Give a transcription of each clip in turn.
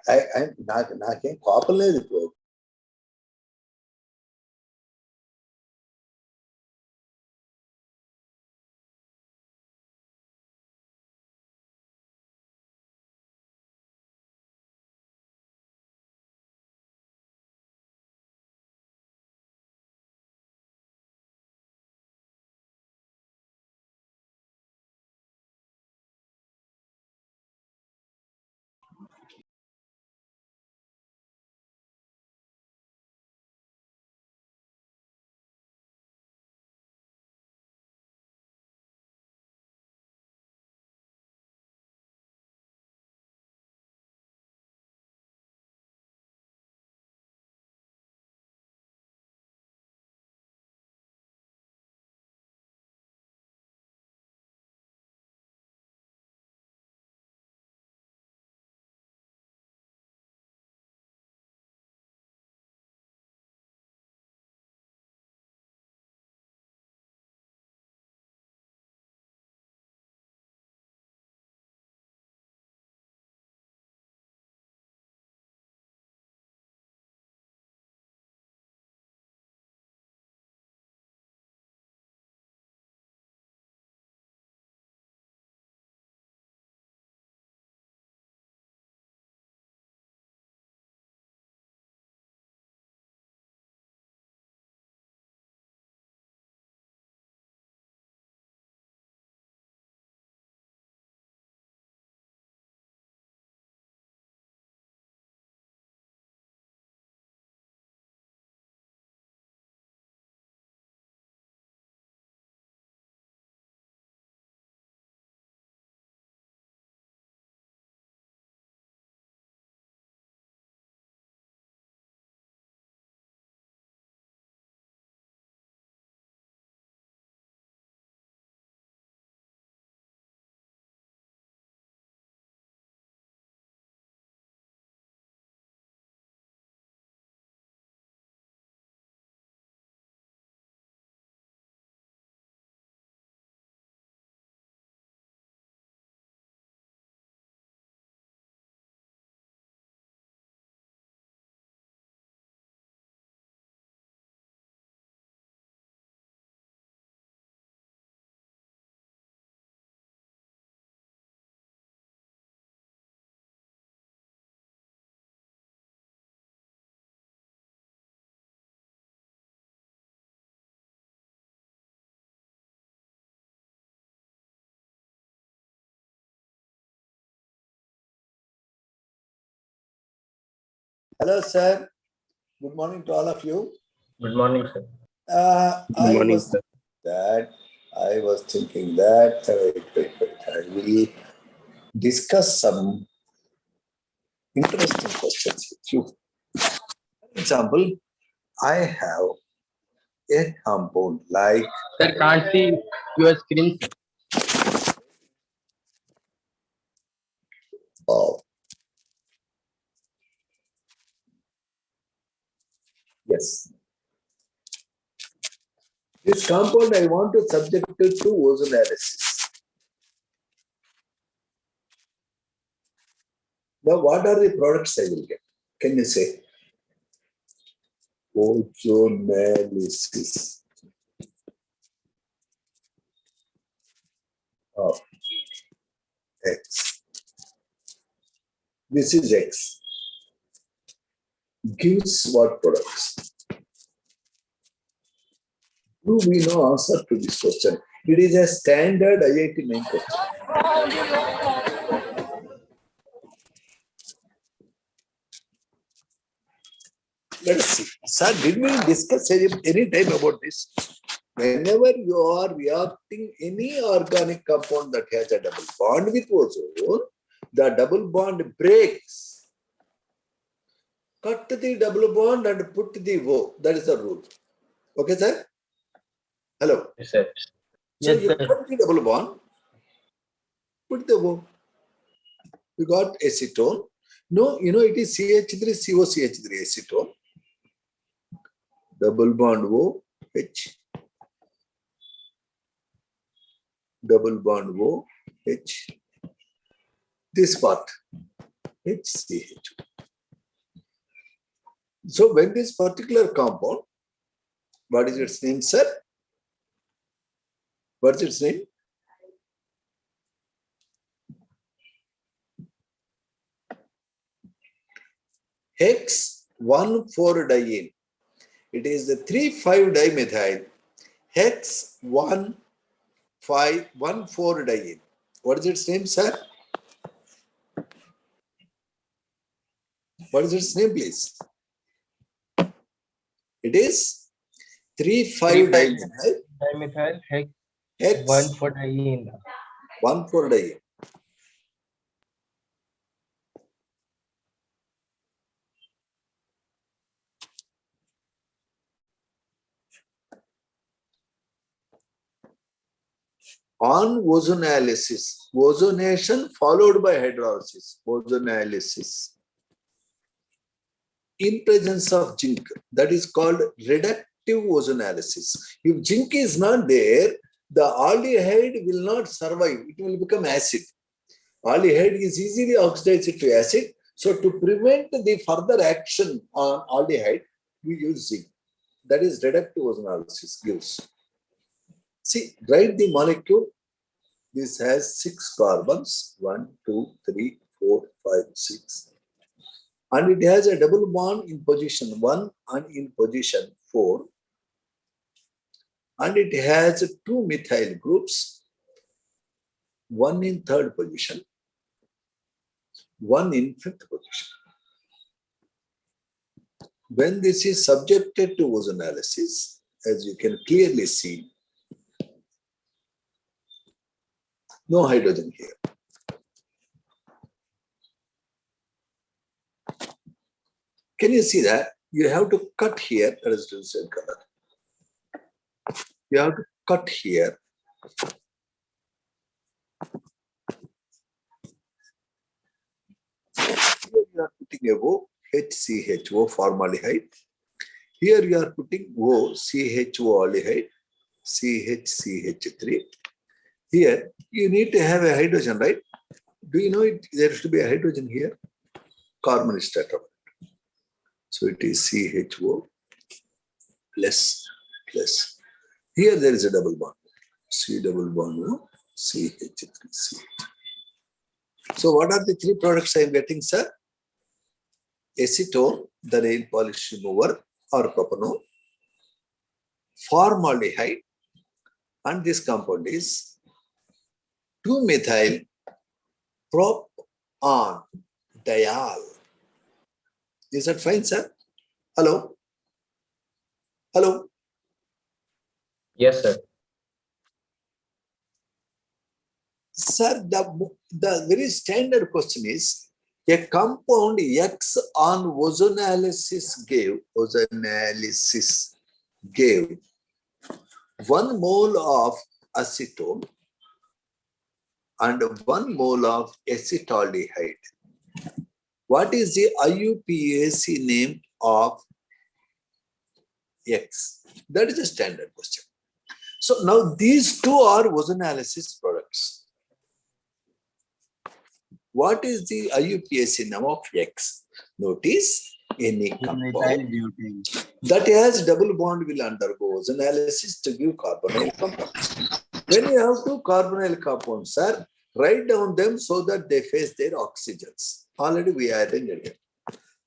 నాకేం కోపం లేదు ఇప్పుడు. Hello, sir. Good morning to all of you. Good morning, sir. I was thinking that I will discuss some interesting questions with you. For example, I have a compound like. Sir, can't see your screen. Oh. Yes. This compound I want to subject it to ozonolysis. Now, what are the products I will get? Can you say? Ozonolysis of X. This is X. Gives what products? Do we know answer to this question? It is a standard IIT main question. Let us see. Sir, did we discuss any time about this? Whenever you are reacting any organic compound that has a double bond with ozone, the double bond breaks. Cut the double bond and put the O. That is the rule. Okay, sir? Hello? Yes, sir. So you cut the double bond, put the O. You got acetone. No, it is CH3COCH3 acetone. Double bond O, H. Double bond O, H. This part, HCH. So when this particular compound, what is its name, sir? What's its name? Hex 1,4-diene. It is the 3,5-dimethyl hex 1,5,1,4-diene. What is its name, sir? What is its name, please? It is 3,5-dimethyl Dimethyl hex hex 1,4-diene. 1,4-diene. On ozonalysis, ozonation followed by hydrolysis, ozonalysis. In presence of zinc, that is called reductive ozonalysis. If zinc is not there, the aldehyde will not survive. It will become acid. Aldehyde is easily oxidized to acid. So to prevent the further action on aldehyde, we use zinc. That is reductive ozonalysis gives. See, write the molecule. This has 6 carbons, 1, 2, 3, 4, 5, 6. And it has a double bond in position 1 and in position 4. And it has 2 methyl groups, 1 in 3rd position, 1 in 5th position. When this is subjected to ozonalysis, as you can clearly see, no hydrogen here. Can you see that? You have to cut here, that is the same color. You have to cut here. Here you are putting a O, HCHO formaldehyde. Here you are putting O, CHO aldehyde, CHCH3. Here you need to have a hydrogen, right? Do you know it? There should be a hydrogen here. Carbon is tetra. So it is CHO plus plus. Here there is a double bond. C double bond O, CH3, CH. So what are the 3 products I am getting, sir? Acetone, the nail polish remover or propanol, formaldehyde, and this compound is 2-methyl propanediol. Is that fine, sir? Hello? Hello? Yes, sir. Sir, the very standard question is, a compound X on ozonalysis gave 1 mole of acetone and 1 mole of acetaldehyde. What is the IUPAC name of X? That is a standard question. So now these 2 are ozonalysis products. What is the IUPAC name of X? Notice any compound that has double bond will undergo ozonalysis to give carbonyl compounds. When you have 2 carbonyl compounds, sir, write down them so that they face their oxygens. Already we arranged it.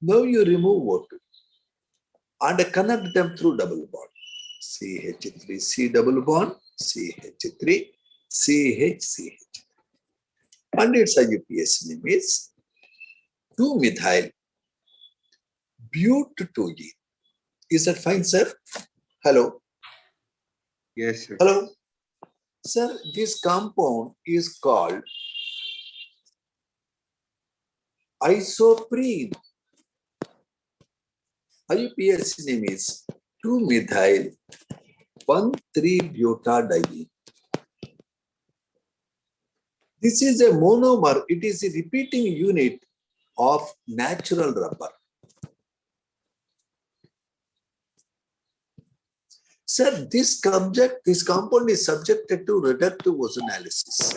Now you remove O2 and connect them through double bond. CH3, C double bond, CH3, CH. And its IUPAC name is 2-methyl but2e. Is that fine, sir? Hello? Yes, sir. Hello? Sir, this compound is called isoprene. IUPAC name is 2-methyl 1,3-butadiene. This is a monomer. It is a repeating unit of natural rubber. Sir, this compound is subjected to reductive ozonalysis.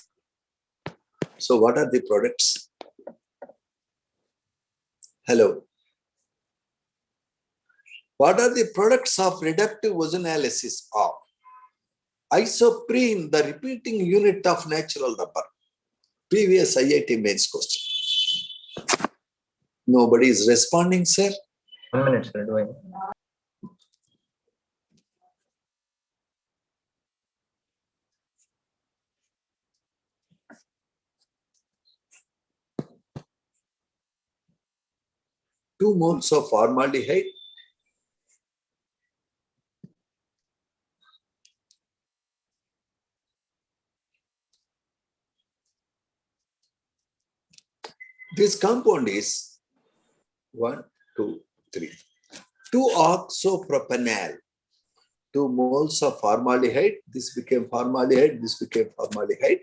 So what are the products? Hello. What are the products of reductive ozonlysis of? Isoprene, the repeating unit of natural rubber. Previous IIT mains question. Nobody is responding, sir. 1 minute, sir. Doing. Two moles of formaldehyde. This compound is 1, 2, 3. 2-oxopropanol. 2 moles of formaldehyde. This became formaldehyde. This became formaldehyde.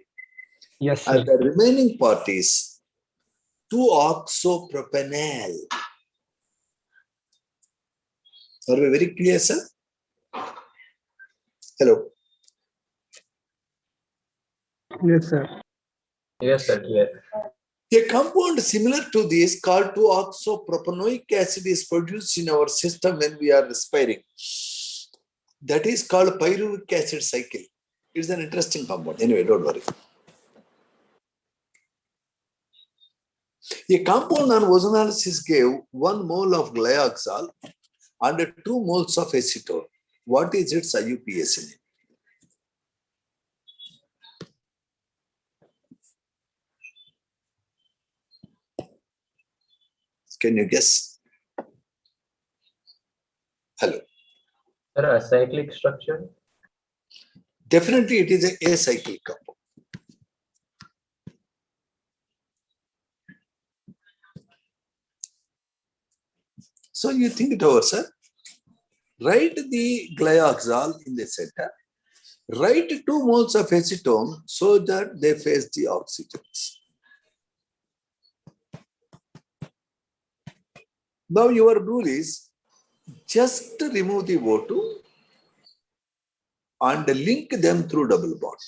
Yes, And the remaining part is 2-oxopropanol. Are we very clear, sir? Hello. Yes, sir. Yes, sir. Yes. A compound similar to this called 2-oxopropanoic acid is produced in our system when we are respiring. That is called pyruvic acid cycle. It's an interesting compound. Anyway, don't worry. A compound on ozonolysis gave 1 mole of glyoxal and 2 moles of acetone. What is its IUPAC name? Can you guess? Hello. Sir, a cyclic structure. Definitely it is a acyclic compound. So you think it over, sir. Write the glyoxal in the center. Write 2 moles of acetone so that they face the oxygens. Now your rule is just remove the O2 and link them through double bond.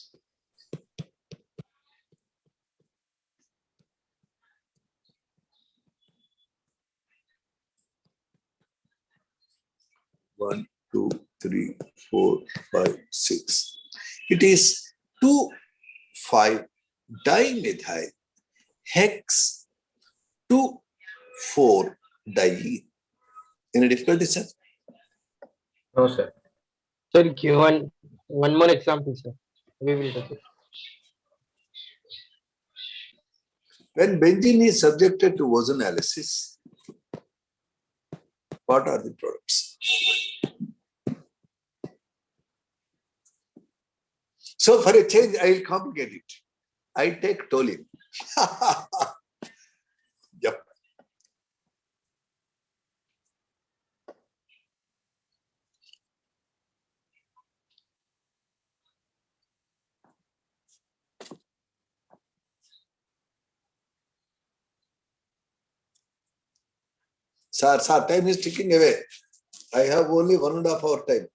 One, 2, 3, 4, 5, 6. It is 2,5-dimethyl hex 2,4-diene. Any difficulty, sir? No, sir. Sir, give one more example, sir. We will take it. When benzene is subjected to ozonolysis, what are the products? So for a change, I will complicate it. I take toluene. Yep. Sir, time is ticking away. I have only 1.5 hour time.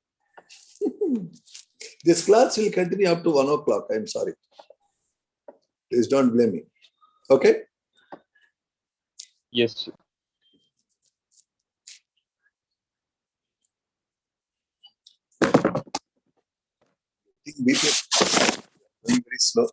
This class will continue up to 1 o'clock. I'm sorry. Please don't blame me. Okay? Yes, sir. Be very slow.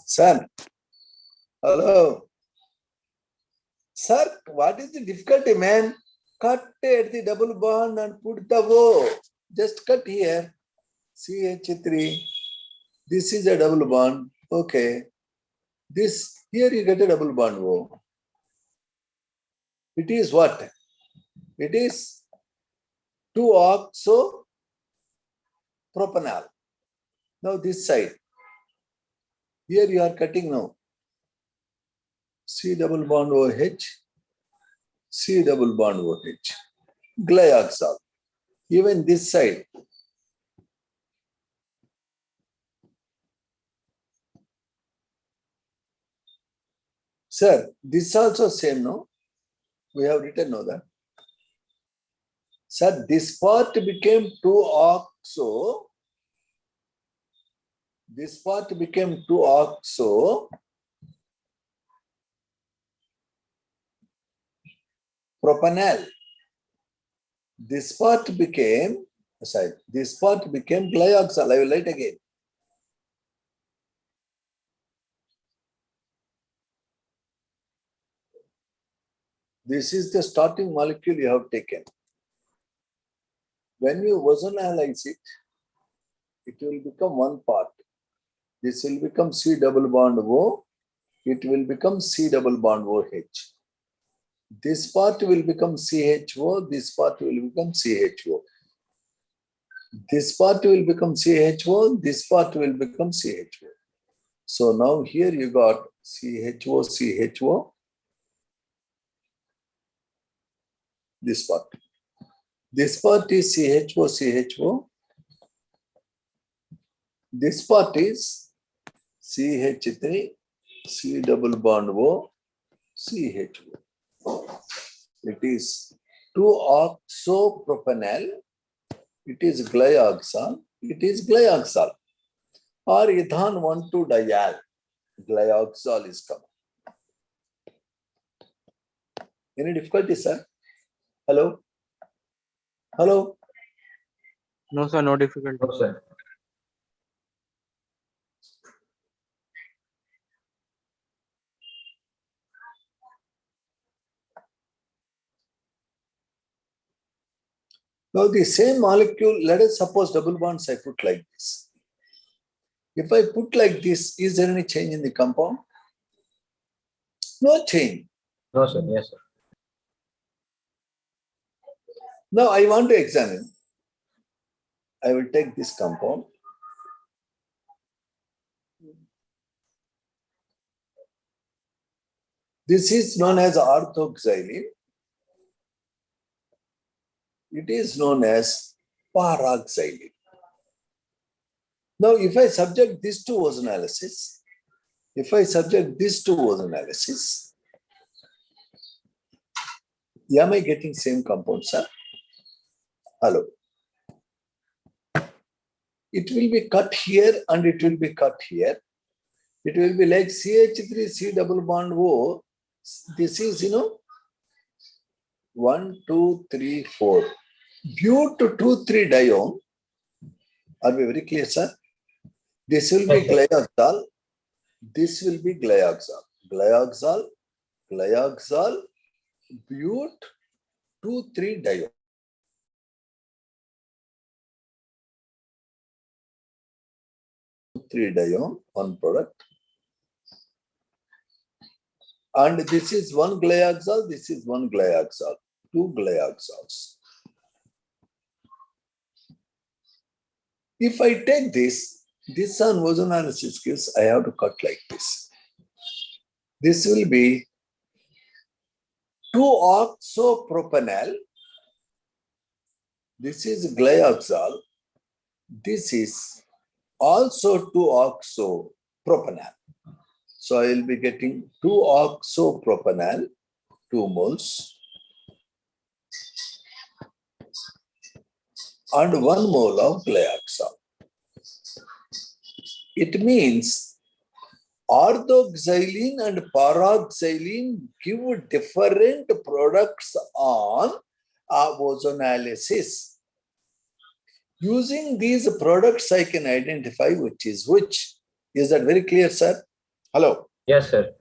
Sir, hello. Sir, what is the difficulty, man? Cut at the double bond and put the O. Just cut here. CH3. This is a double bond. Okay. This, here you get a double bond O. It is what? It is 2-oxo-propanol. Now this side. Here you are cutting now. C double bond OH. C double bond OH. Glyoxal. Even this side. Sir, this also same, no? We have written now that. Sir, this part became 2-oxo. This part became 2-oxo. Propanol. This part became, sorry, this part became glyoxal. I will write again. This is the starting molecule you have taken. When you ozonalize it, it will become one part. This will become C double bond O. It will become C double bond OH. This part will become CHO. This part will become CHO. This part will become CHO. This part will become CHO. So now here you got CHO, CHO. This part. This part is CHO, CHO. This part is CH3, C double bond O, CHO. It is 2-oxopropanol. It is glyoxal. It is glyoxal. Or ethan 1,2-dial. Glyoxal is coming. Any difficulty, sir? Hello? Hello? No, sir, no difficulty. No, sir. Now the same molecule, let us suppose double bonds I put like this. If I put like this, is there any change in the compound? No change. No, sir. Yes, sir. Now I want to examine. I will take this compound. This is known as orthoxylene. It is known as paraxylene. Now, if I subject this to ozonanalysis, am I getting same compound, sir? Hello. It will be cut here and it will be cut here. It will be like CH3, C double bond O. This is, 1, 2, 3, 4. But 2,3-dione. Are we very clear, sir? This will be glyoxal. This will be glyoxal. Glyoxal, glyoxal, but 2,3-dione. Dione, one product. And this is one glyoxal, this is one glyoxal, 2 glyoxals. If I take this on ozonanalysis gives, I have to cut like this. This will be 2-oxopropanol. This is glyoxal. This is also 2-oxopropanol. So I will be getting 2-oxopropanol, 2 moles, and 1 mole of glyoxal. It means orthoxylene and paraxylene give different products on ozonanalysis. Using these products, I can identify which is which. Is that very clear, sir? Hello. Yes, sir.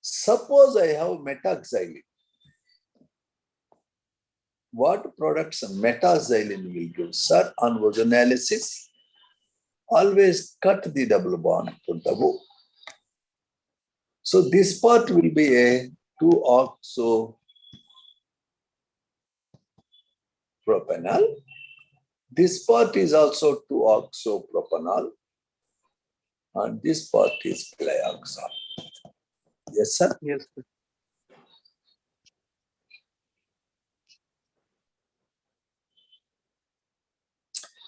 Suppose I have metaxylene. What products metaxylene will give? Sir, on ozonolysis, always cut the double bond to the O. So this part will be a 2-oxopropanol. This part is also 2-oxopropanol. And this part is glyoxal. Yes, sir? Yes, sir.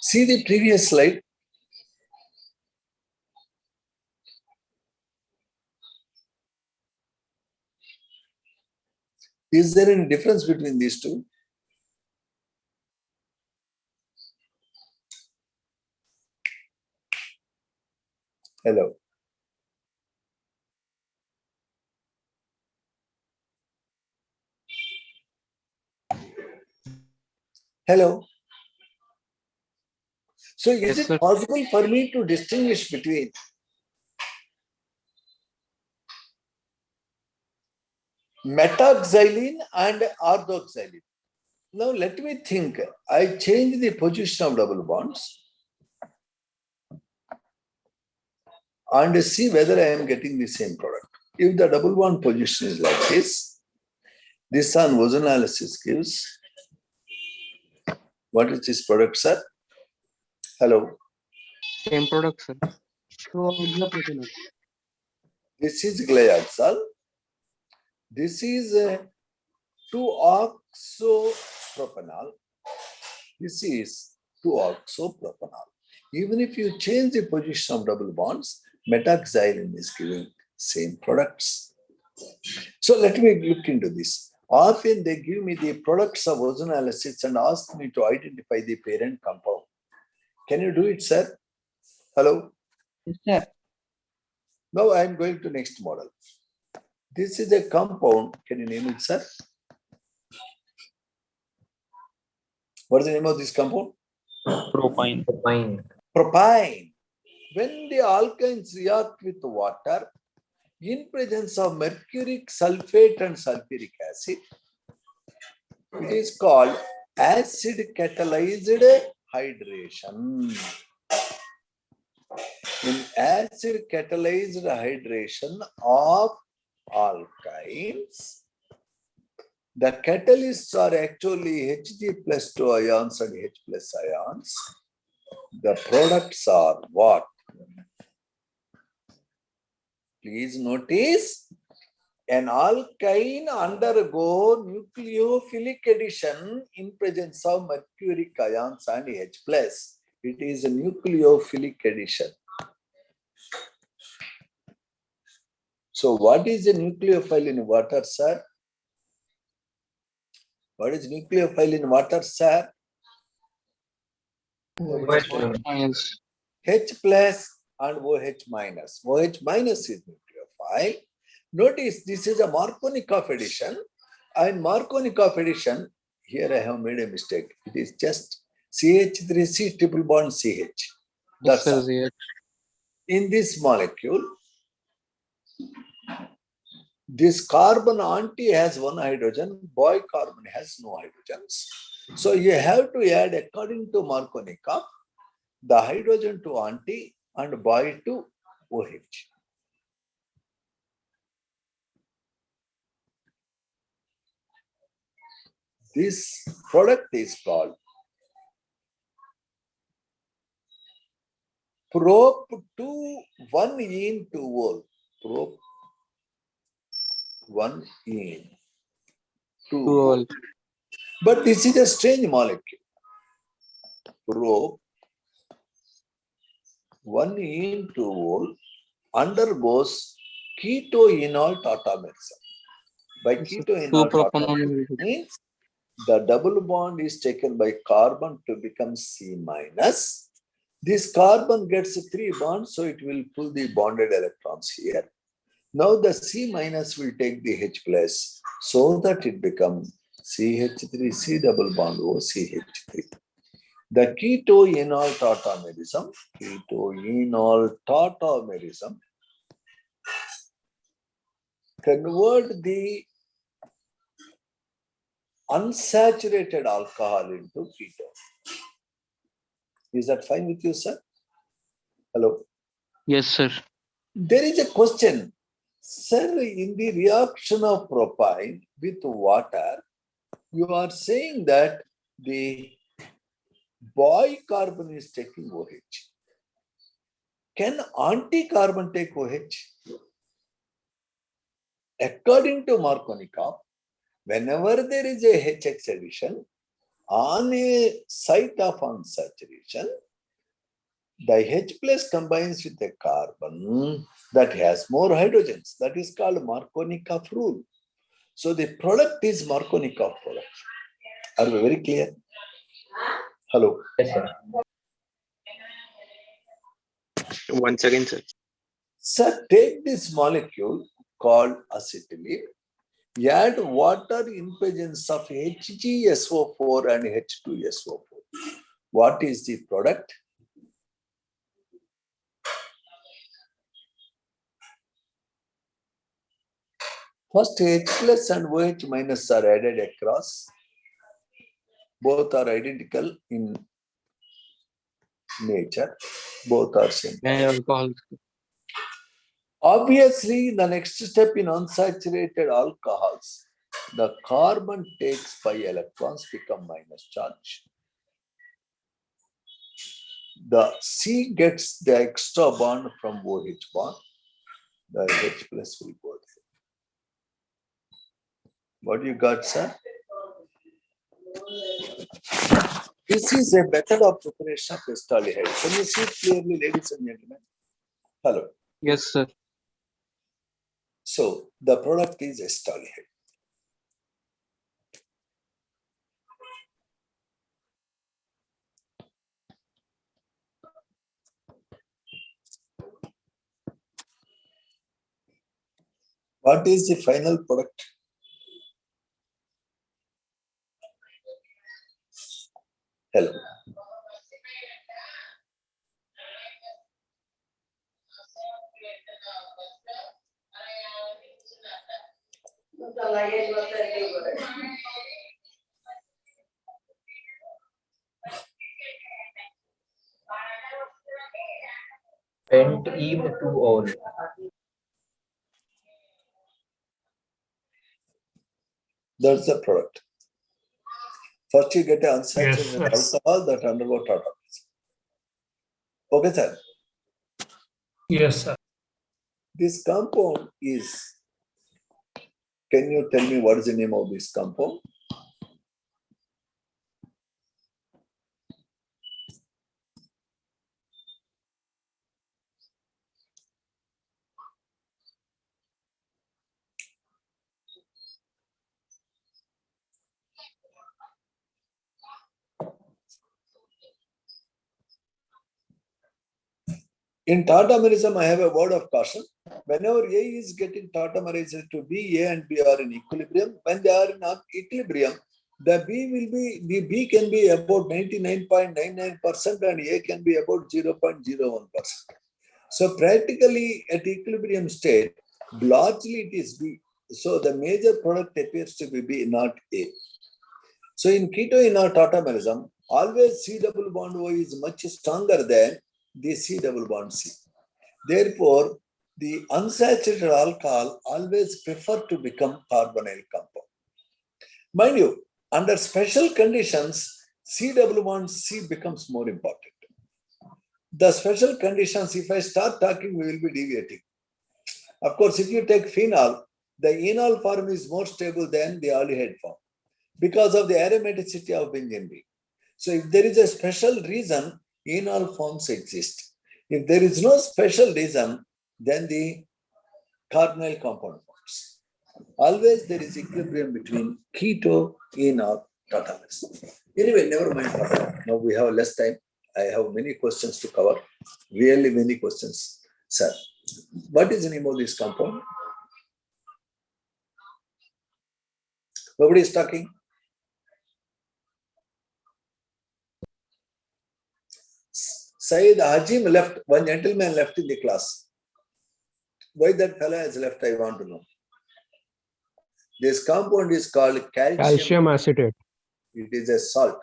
See the previous slide. Is there any difference between these two? Hello. Hello. So is Yes, it sir. possible for me to distinguish between metaxylene and orthoxylene? Now let me think. I change the position of double bonds and see whether I am getting the same product. If the double bond position is like this on ozonolysis gives, what is this product, sir? Hello. Same product, sir. This is glyoxal. This is 2-oxopropanol. This is 2-oxopropanol. Even if you change the position of double bonds, metaxylene is giving same products. So let me look into this. Often they give me the products of ozonolysis and ask me to identify the parent compound. Can you do it, sir? Hello? Yes, sir. Now I am going to next model. This is a compound. Can you name it, sir? What is the name of this compound? Propine. Fine. Propyne. When the alkynes react with water, in presence of mercuric sulfate and sulfuric acid, it is called acid catalyzed hydration. In acid catalyzed hydration of alkynes, the catalysts are actually Hg plus 2 ions and H plus ions. The products are what? Please notice, an alkyne undergo nucleophilic addition in presence of mercuric ions and H plus. It is a nucleophilic addition. So what is a nucleophile in water, sir? What is nucleophile in water, sir? H plus and OH minus. OH minus is nucleophile. Notice this is a Markovnikov addition. And Markovnikov addition, here I have made a mistake. It is just CH3C triple bond CH. That's all. In this molecule, this carbon anti has one hydrogen, boy carbon has no hydrogens. So you have to add, according to Markovnikov, the hydrogen to anti and boy to OH. This product is called prop 2 1 in 2 vol. Prop 1 in 2 vol. But this is a strange molecule. Prop 1 in 2 vol undergoes keto-enol tautomerism. By keto-enol tautomerism means the double bond is taken by carbon to become C minus. This carbon gets 3 bonds, so it will pull the bonded electrons here. Now the C minus will take the H plus, so that it becomes CH3, C double bond O, CH3. The keto-enol tautomerism convert the unsaturated alcohol into ketone. Is that fine with you, sir? Hello. Yes, sir. There is a question. Sir, in the reaction of propine with water, you are saying that the bicarbon is taking OH. Can anti-carbon take OH? According to Markovnikov, whenever there is a HX addition on a site of unsaturation, the H plus combines with a carbon that has more hydrogens. That is called Markovnikov rule. So the product is Markovnikov product. Are we very clear? Hello. Yes, sir. Once again, sir. Sir, take this molecule called acetylene, add water in presence of HgSO4 and H2SO4. What is the product? First, H plus and OH minus are added across. Both are identical in nature. Both are same. Alcohol. Obviously, the next step in unsaturated alcohols, the carbon takes 5 electrons, become minus charge. The C gets the extra bond from OH bond. The H plus will go there. What you got, sir? This is a method of preparation of acetaldehyde. Can you see clearly, ladies and gentlemen? Hello. Yes, sir. So the product is acetaldehyde. What is the final product? Hello. Pent-ene-2-ol. That's the product. First, you get an unsaturated Yes. alcohol that undergo tautomers. Okay, sir. Yes, sir. This compound is. Can you tell me what is the name of this compound? In tautomerism, I have a word of caution. Whenever A is getting tautomerized to B, A and B are in equilibrium. When they are in equilibrium, the B can be about 99.99% and A can be about 0.01%. So practically at equilibrium state, largely it is B. So the major product appears to be B, not A. So in keto-enol tautomerism, always C double bond O is much stronger than the C double bond C. Therefore, the unsaturated alcohol always prefer to become carbonyl compound. Mind you, under special conditions, C double bond C becomes more important. The special conditions, if I start talking, we will be deviating. Of course, if you take phenol, the enol form is more stable than the aldehyde form because of the aromaticity of benzene ring. So if there is a special reason, enol forms exist. If there is no special reason, then the carbonyl compound forms. Always there is equilibrium between keto, enol, tautomers. Anyway, never mind. Now we have less time. I have many questions to cover. Really many questions. Sir, what is the name of this compound? Nobody is talking. Said Hajim left, one gentleman left in the class. Why that fellow has left, I want to know. This compound is called calcium. Calcium acetate. It is a salt.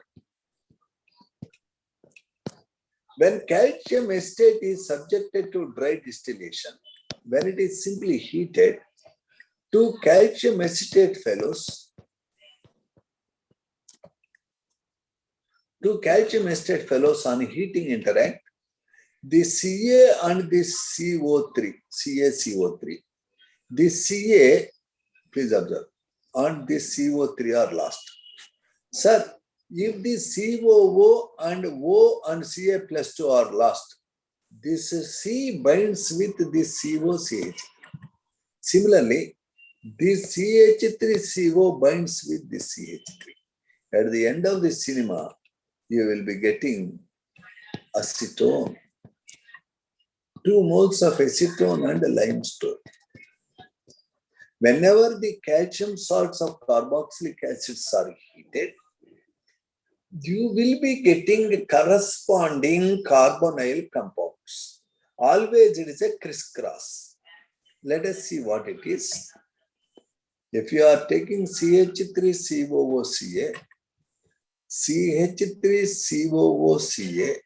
When calcium acetate is subjected to dry distillation, when it is simply heated, two calcium acetate fellows on heating interact. The Ca and the CO3, CaCO3. The Ca, please observe, and the CO3 are lost. Sir, if the COO and O and Ca plus 2 are lost, this C binds with the COCH. Similarly, this CH3CO binds with the CH3. At the end of the cinema, you will be getting acetone. 2 moles of acetone and limestone. Whenever the calcium salts of carboxylic acids are heated, you will be getting corresponding carbonyl compounds. Always it is a crisscross. Let us see what it is. If you are taking CH3COOCA, CH3COOCA,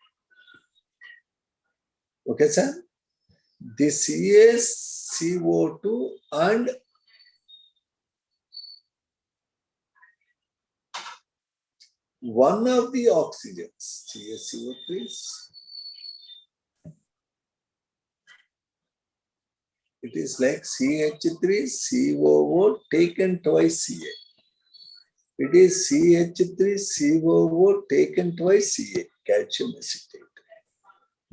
okay, sir? The CaCO2 and one of the oxygens, CaCO3, it is like CH3COO taken twice Ca. It is CH3COO taken twice Ca, calcium acetate.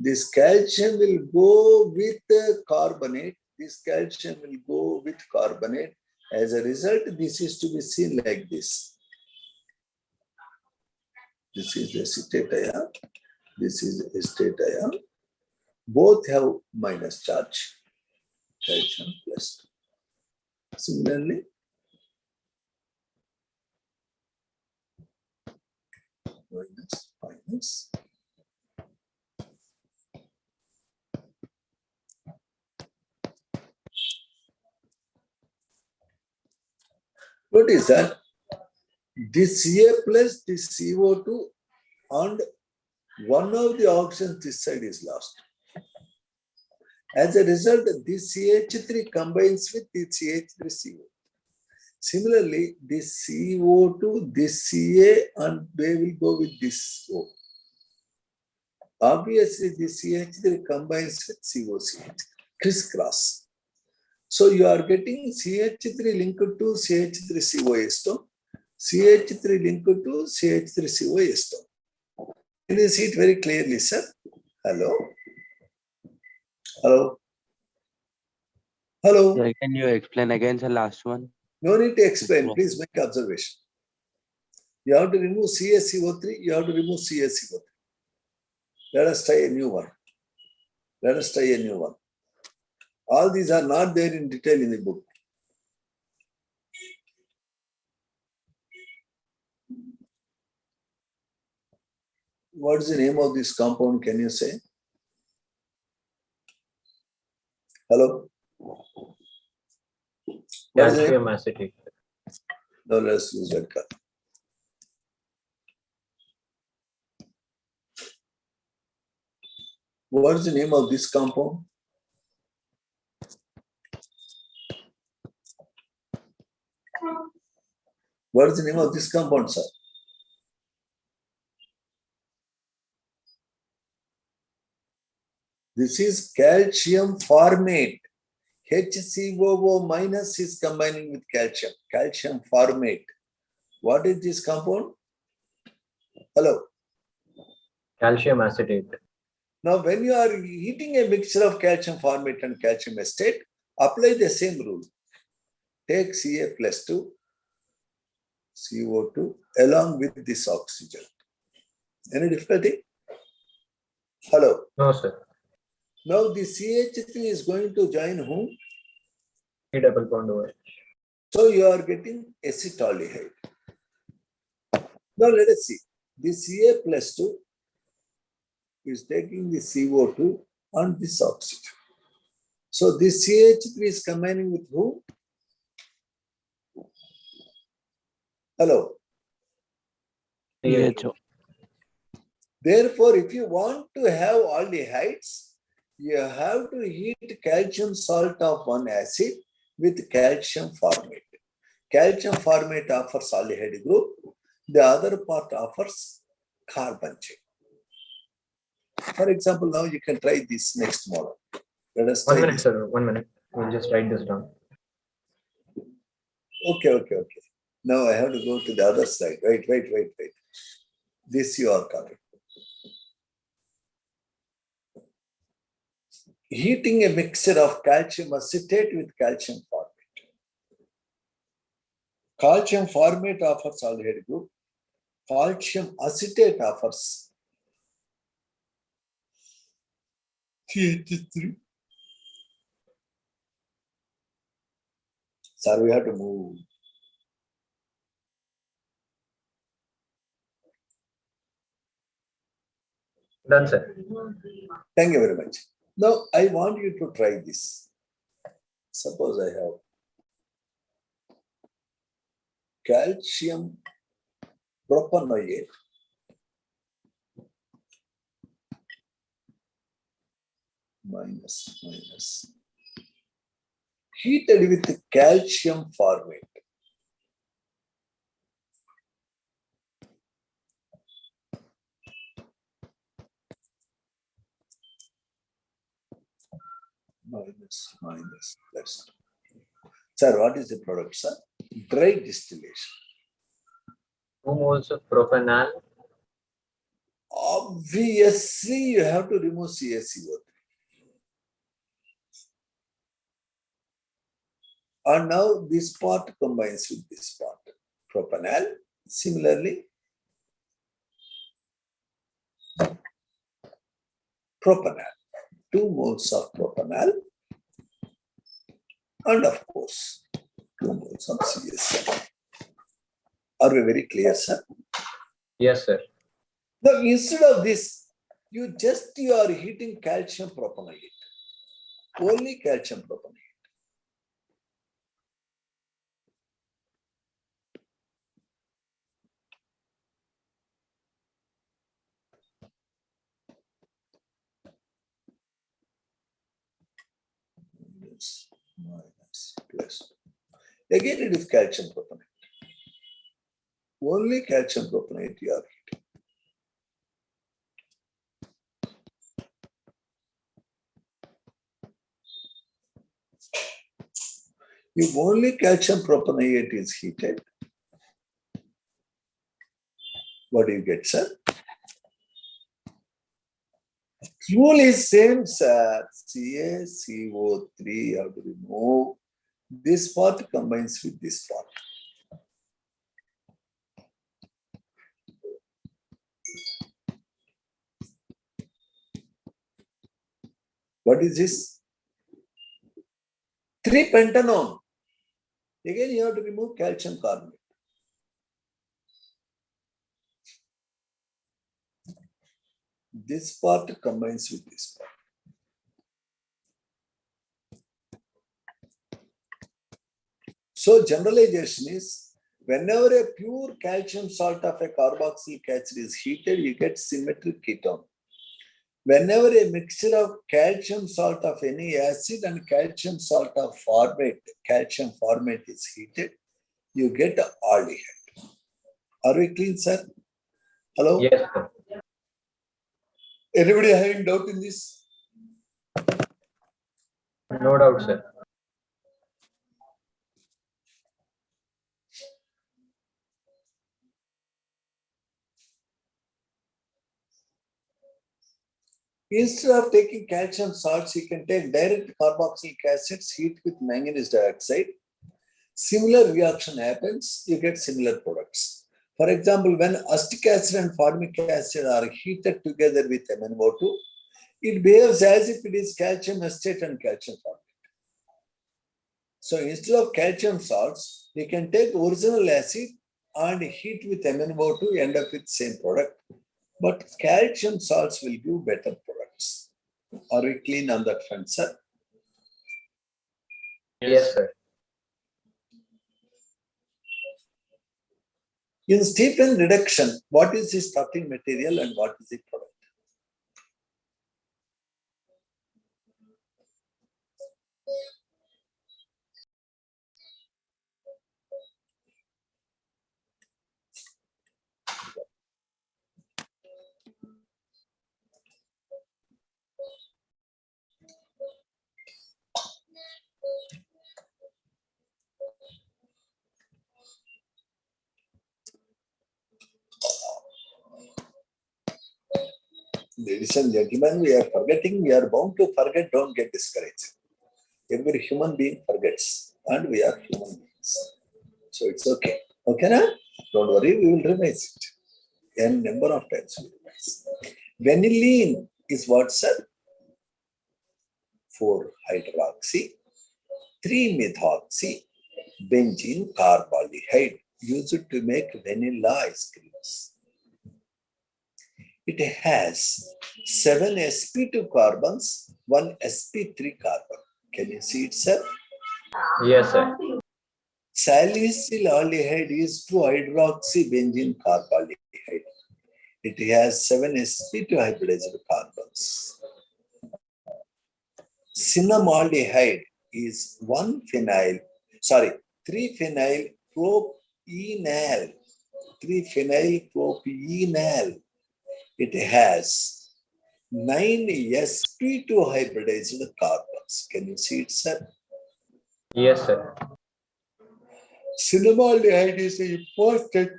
This calcium will go with carbonate. This calcium will go with carbonate. As a result, this is to be seen like this. This is acetate ion. This is acetate ion. Both have minus charge. Calcium plus. Similarly, minus. What is that? This Ca plus this CO2 and one of the oxygens this side is lost. As a result, this CH3 combines with the CH3CO. Similarly, this CO2, this Ca, and they will go with this O. Obviously, this CH3 combines with COCH, crisscross. So you are getting CH3 linked to CH3CO acetone, CH3 linked to CH3CO acetone. Can you see it very clearly, sir? Hello? Hello? Hello? Sir, can you explain again the last one? No need to explain. Please make observation. You have to remove CaCO3, you have to remove CaCO3. Let us try a new one. Let us try a new one. All these are not there in detail in the book. What is the name of this compound? Can you say? Hello? What is the name? Calcium acetate. No, let's use that card. What is the name of this compound? What is the name of this compound, sir? This is calcium formate. HCOO minus is combining with calcium. Calcium formate. What is this compound? Hello? Calcium acetate. Now, when you are heating a mixture of calcium formate and calcium acetate, apply the same rule. Take Ca plus 2, CO2 along with this oxygen. Any difficulty? Hello? No, sir. Now, the CH3 is going to join whom? C double bond OH. So, you are getting acetaldehyde. Now, let us see. The Ca plus 2 is taking the CO2 and this oxygen. So, this CH3 is combining with whom? Hello. THO. Therefore, if you want to have aldehydes, you have to heat calcium salt of one acid with calcium formate. Calcium formate offers aldehyde group. The other part offers carbon chain. For example, now you can try this next model. Let us 1 try minute, this. sir. 1 minute. We'll just write this down. Okay. Now I have to go to the other side. Wait. This you are covering. Heating a mixture of calcium acetate with calcium formate. Calcium formate offers aldehyde group. Calcium acetate offers CH3. Sir, we have to move. Done, sir. Thank you very much. Now I want you to try this. Suppose I have calcium propanoate minus heated with calcium formate. Minus. That's sir, what is the product, sir? Dry distillation. 2 moles of propanol. Obviously, you have to remove CaCO3. And now this part combines with this part. Propanol. Similarly, propanol. 2 moles of propanol. And of course, 2 moles of CaCO3. Are we very clear, sir? Yes, sir. Now, instead of this, you are heating calcium propanoate. Only calcium propanoate. Minus, plus. Again, it is calcium propanoate. Only calcium propanoate you are heating. If only calcium propanoate is heated, what do you get, sir? Rule is same, sir. CaCO3, you have to remove. This part combines with this part. What is this? 3-pentanone. Again, you have to remove calcium carbonate. This part combines with this part. So generalization is, whenever a pure calcium salt of a carboxylic acid is heated, you get symmetric ketone. Whenever a mixture of calcium salt of any acid and calcium salt of formate, calcium formate is heated, you get aldehyde. Are we clean, sir? Hello? Yes, sir. Anybody having doubt in this? No doubt, sir. Instead of taking calcium salts, you can take direct carboxylic acids, heat with manganese dioxide. Similar reaction happens, you get similar products. For example, when acetic acid and formic acid are heated together with MnO2, it behaves as if it is calcium acetate and calcium formate. So instead of calcium salts, you can take original acid and heat with MnO2, end up with same product. But calcium salts will give better products. Are we clean on that front, sir? Yes, sir. In Stephen reduction, what is the starting material and what is the product? Ladies and gentlemen, we are forgetting, we are bound to forget, don't get discouraged. Every human being forgets, and we are human beings. So it's okay. Okay, na? Don't worry, we will revise it. N number of times we revise. Vanillin is what, sir? 4-hydroxy, 3-methoxy, benzene carbaldehyde used to make vanilla ice creams. It has 7 sp2 carbons, 1 sp3 carbon. Can you see it, sir? Yes, sir. Salicylaldehyde is 2-hydroxybenzene carbaldehyde. It has 7 sp2 hybridized carbons. Cinnamaldehyde is 3-phenyl propenal. 3-phenyl propenal. It has 9 sp2 hybridized carbons. Can you see it, sir? Yes, sir. Cinnamaldehyde is an important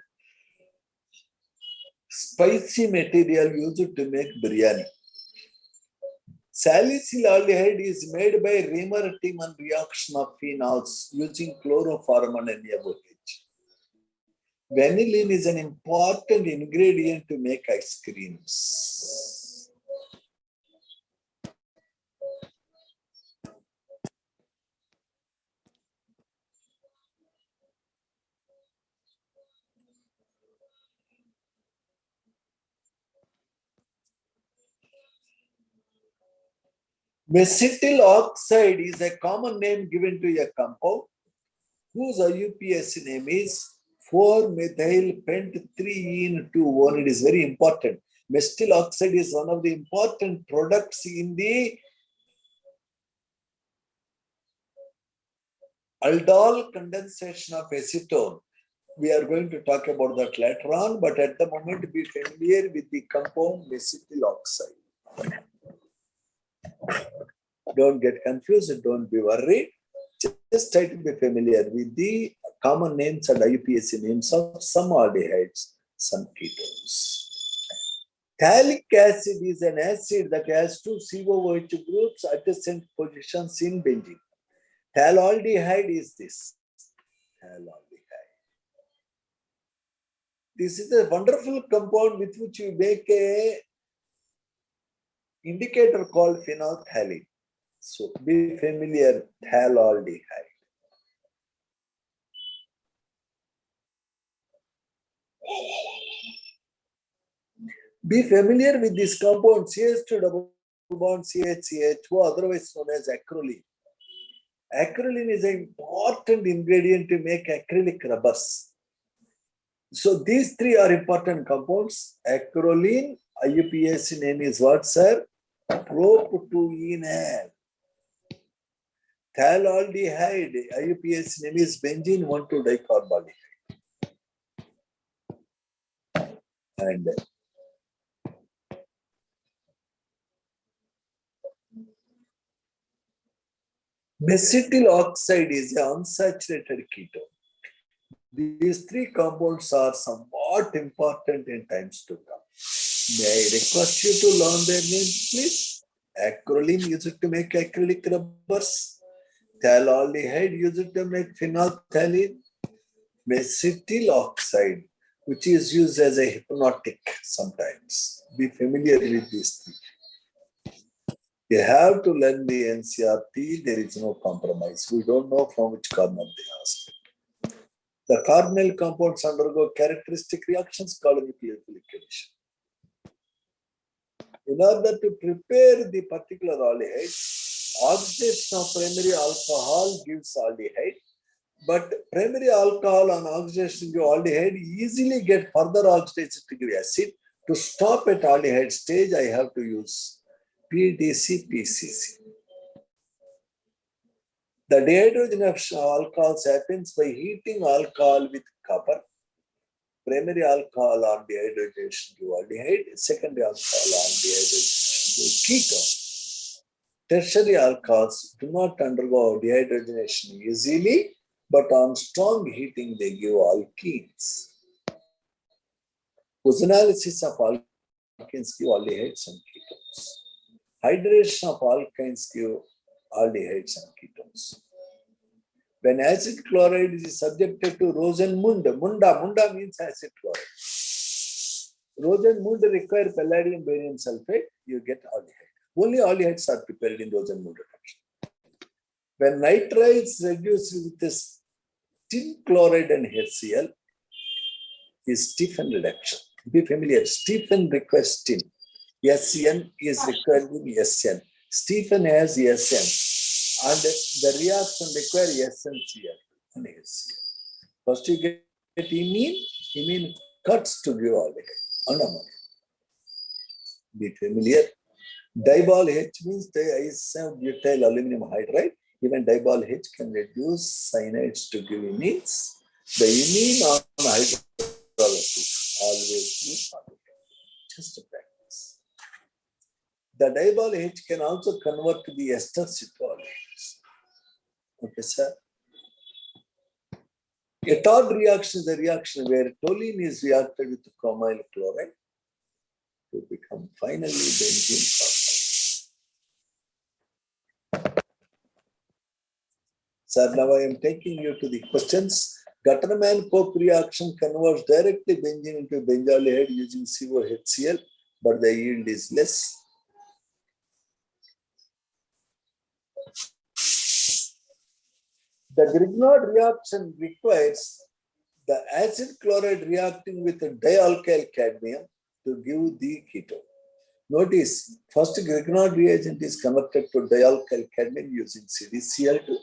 spicy material used to make biryani. Salicylaldehyde is made by Reamer-Tiemann reaction of phenols using chloroform and NaOH. Vanillin is an important ingredient to make ice creams. Acetyl oxide is a common name given to a compound whose IUPAC name is 4-methyl-pent-3-ene-2-1. It is very important. Acetyl oxide is one of the important products in the aldol condensation of acetone. We are going to talk about that later on, but at the moment be familiar with the compound acetyl oxide. Don't get confused, don't be worried. Just try to be familiar with the common names and IUPAC names of some aldehydes, some ketones. Phthalic acid is an acid that has 2 COOH groups adjacent positions in benzene. Phthalaldehyde is this. Phthalaldehyde. This is a wonderful compound with which you make a indicator called phenolphthalein. So be familiar, phthalaldehyde. Be familiar with this compound CH2 double bond CH2, otherwise known as acrolein. Acrolein is an important ingredient to make acrylic rubbers. So these 3 are important compounds. Acrolein, IUPAC name is what, sir? Propanol. Phthalaldehyde, IUPAC name is benzene 1,2-dicarbonate. And acetyl oxide is an unsaturated ketone. These 3 compounds are somewhat important in times to come. May I request you to learn their names, please? Acrolein used to make acrylic rubbers. Phthalaldehyde used to make phenolphthalein. Acetyl oxide, which is used as a hypnotic sometimes. Be familiar with these 3. You have to learn the NCRT. There is no compromise. We don't know from which corner they ask. The carbonyl compounds undergo characteristic reactions called nucleophilic addition. In order to prepare the particular aldehyde, oxidation of primary alcohol gives aldehyde. But primary alcohol on oxidation to aldehyde easily get further oxidation to give acid. To stop at aldehyde stage, I have to use PDC, PCC. The dehydrogenation of alcohols happens by heating alcohol with copper. Primary alcohol on dehydrogenation to aldehyde, secondary alcohol on dehydrogenation to ketone. Tertiary alcohols do not undergo dehydrogenation easily, but on strong heating they give alkenes. Ozonalysis of alkenes give aldehydes and ketones. Hydration of alkynes give aldehydes and ketones. When acid chloride is subjected to Rosenmund, munda means acid chloride. Rosenmund require palladium barium sulfate, you get aldehyde. Only aldehydes are prepared in Rosenmund reaction. When nitriles reduced with this tin chloride and HCl is Stephen reduction. Be familiar, Stephen requires tin. SN is required in SN. Stephen has SN. And the reaction requires SNCl and HCl. First you get imine cuts to give aldehyde and ammonia. Be familiar. Dibol H means diisobutyl aluminum hydride. Even dibol H can reduce cyanides to give imines. The imine on hydrolysis always use aldehyde. Just a practice. The dibol H can also convert to the esters into aldehydes. Okay, sir. A third reaction is the reaction where toluene is reacted with chromyl chloride to become finally benzene chloride. Sir, now I am taking you to the questions. Gutterman-Cope reaction converts directly benzene into benzaldehyde using COHCl, but the yield is less. The Grignard reaction requires the acid chloride reacting with a dialkyl cadmium to give the ketone. Notice, first Grignard reagent is converted to dialkyl cadmium using CdCl2.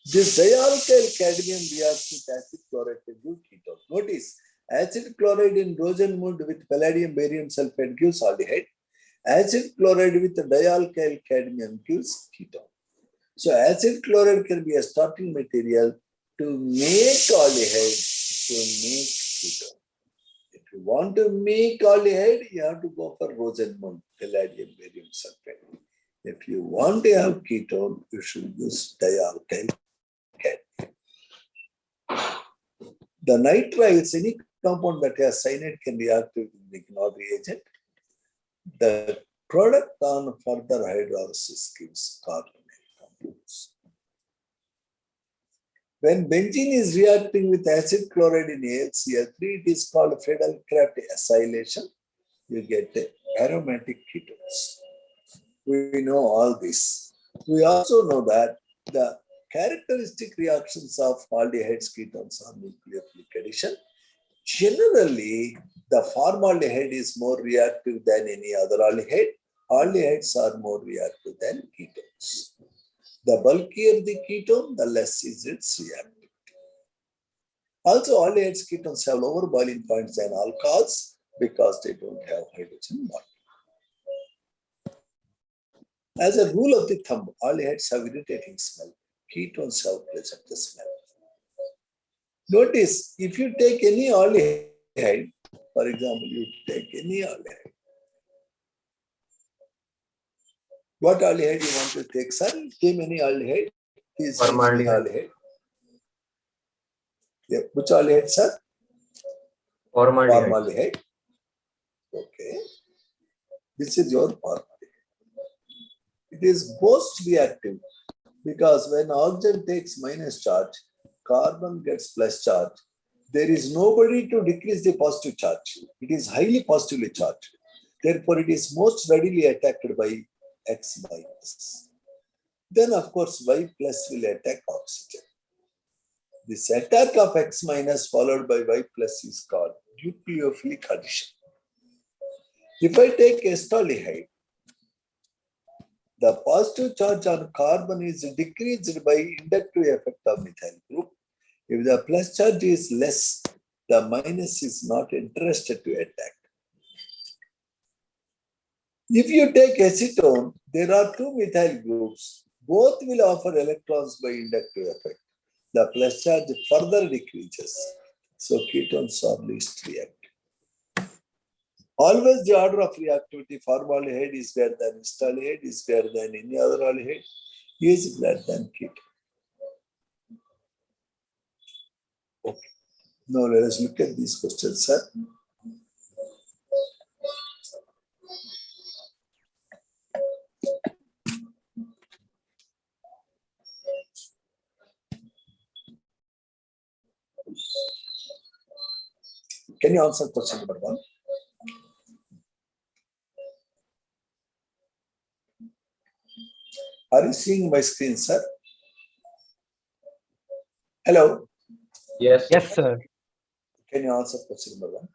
This dialkyl cadmium reacts with acid chloride to give ketone. Notice, acid chloride in Rosenmund with palladium barium sulfate gives aldehyde. Acid chloride with dialkyl cadmium gives ketone. So acid chloride can be a starting material to make aldehyde, to make ketone. If you want to make aldehyde, you have to go for Rosenmund, palladium barium sulfate. If you want to have ketone, you should use dialkyl cadmium. The nitriles, any compound that has cyanide can react with the Grignard reagent. The product on further hydrolysis gives carbonyl compounds. When benzene is reacting with acid chloride in AlCl3, it is called Friedel-Crafts acylation. You get aromatic ketones. We know all this. We also know that the characteristic reactions of aldehydes, ketones are nucleophilic addition. Generally, the formaldehyde is more reactive than any other aldehyde. Aldehydes are more reactive than ketones. The bulkier the ketone, the less is its reactivity. Also, aldehydes, ketones have lower boiling points than alcohols because they don't have hydrogen bond. As a rule of the thumb, aldehydes have irritating smell. Ketones have pleasant smell. Notice, if you take any aldehyde, for example, you take any aldehyde. What aldehyde you want to take, sir? Take any aldehyde. Please Formaldehyde. Yeah. Which aldehyde, sir? Formaldehyde. Formaldehyde. Okay. This is your formaldehyde. It is most reactive because when oxygen takes minus charge, carbon gets plus charge. There is nobody to decrease the positive charge. It is highly positively charged. Therefore, it is most readily attacked by X minus. Then, of course, Y plus will attack oxygen. This attack of X minus followed by Y plus is called nucleophilic addition. If I take acetaldehyde, the positive charge on carbon is decreased by inductive effect of methyl group. If the plus charge is less, the minus is not interested to attack. If you take acetone, there are two methyl groups. Both will offer electrons by inductive effect. The plus charge further decreases. So ketones are least reactive. Always the order of reactivity, formaldehyde is greater than acetaldehyde, is greater than any other aldehyde, is greater than ketone. Okay. Now let us look at these questions, sir. Can you answer question number 1? Are you seeing my screen, sir? Hello. Yes. Yes, sir. Can you answer question number 1?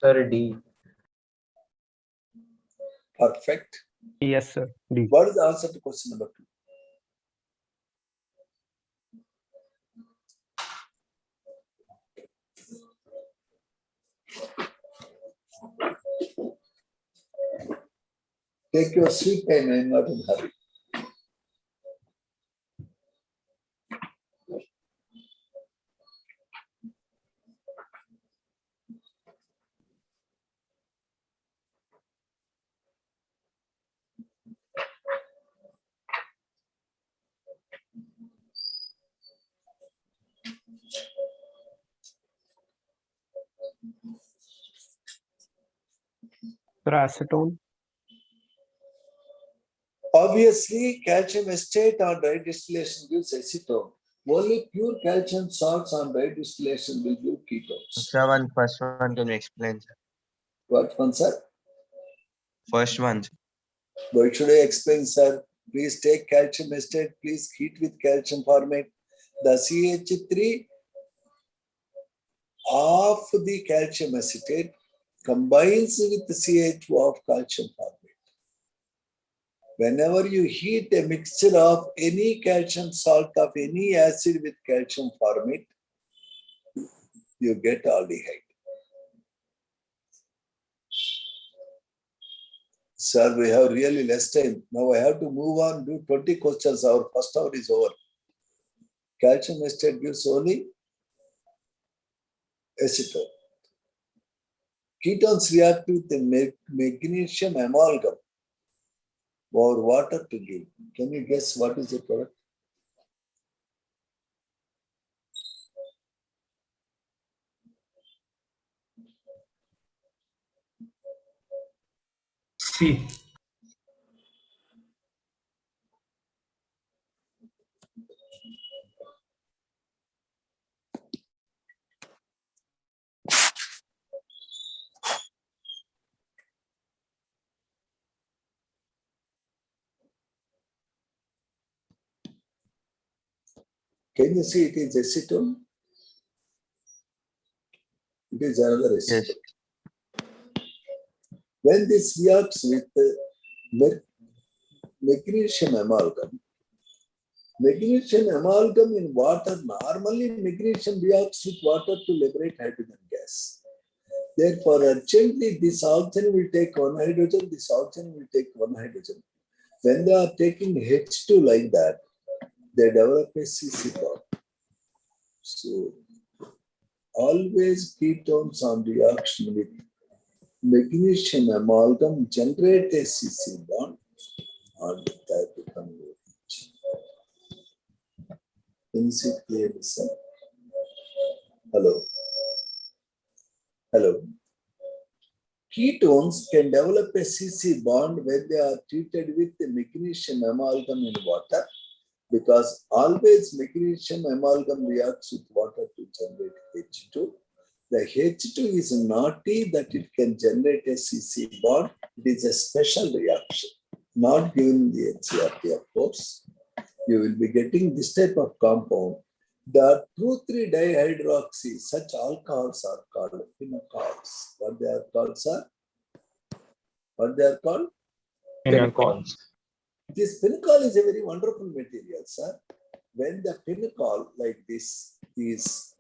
Sir, D. Perfect. Yes, sir. D. What is the answer to question number 2? Take your sweet time, I'm not in a hurry. Sir, acetone. Obviously, calcium acetate on dry distillation gives acetone. Only pure calcium salts on dry distillation will give ketones. First one, can you explain, sir? What one, sir? First one. Why should I explain, sir? Please take calcium acetate, please heat with calcium formate. The CH3 of the calcium acetate combines with the CH2 of calcium formate. Whenever you heat a mixture of any calcium salt of any acid with calcium formate, you get aldehyde. Sir, we have really less time. Now I have to move on, do 20 questions. Our first hour is over. Calcium acetate gives only acetone. Ketones react with the magnesium amalgam or water to give. Can you guess what is the product? C. Can you see it is acetone? It is another acetone. Yes. When this reacts with the magnesium amalgam in water, normally magnesium reacts with water to liberate hydrogen gas. Therefore, urgently this oxygen will take one hydrogen, this oxygen will take one hydrogen. When they are taking H2 like that, they develop a CC bond. So, always ketones on reaction with magnesium amalgam generate a CC bond on the type of conversion. Can you see it clearly, sir? Hello. Hello. Ketones can develop a CC bond when they are treated with the magnesium amalgam in water, because always magnesium amalgam reacts with water to generate H2. The H2 is naughty that it can generate a CC bond. It is a special reaction, not given in the NCERT, of course. You will be getting this type of compound. The 2,3-dihydroxy, such alcohols are called phenocols. What they are called, sir? What they are called? Phenocols. This pinnacle is a very wonderful material, sir. When the pinnacle like this is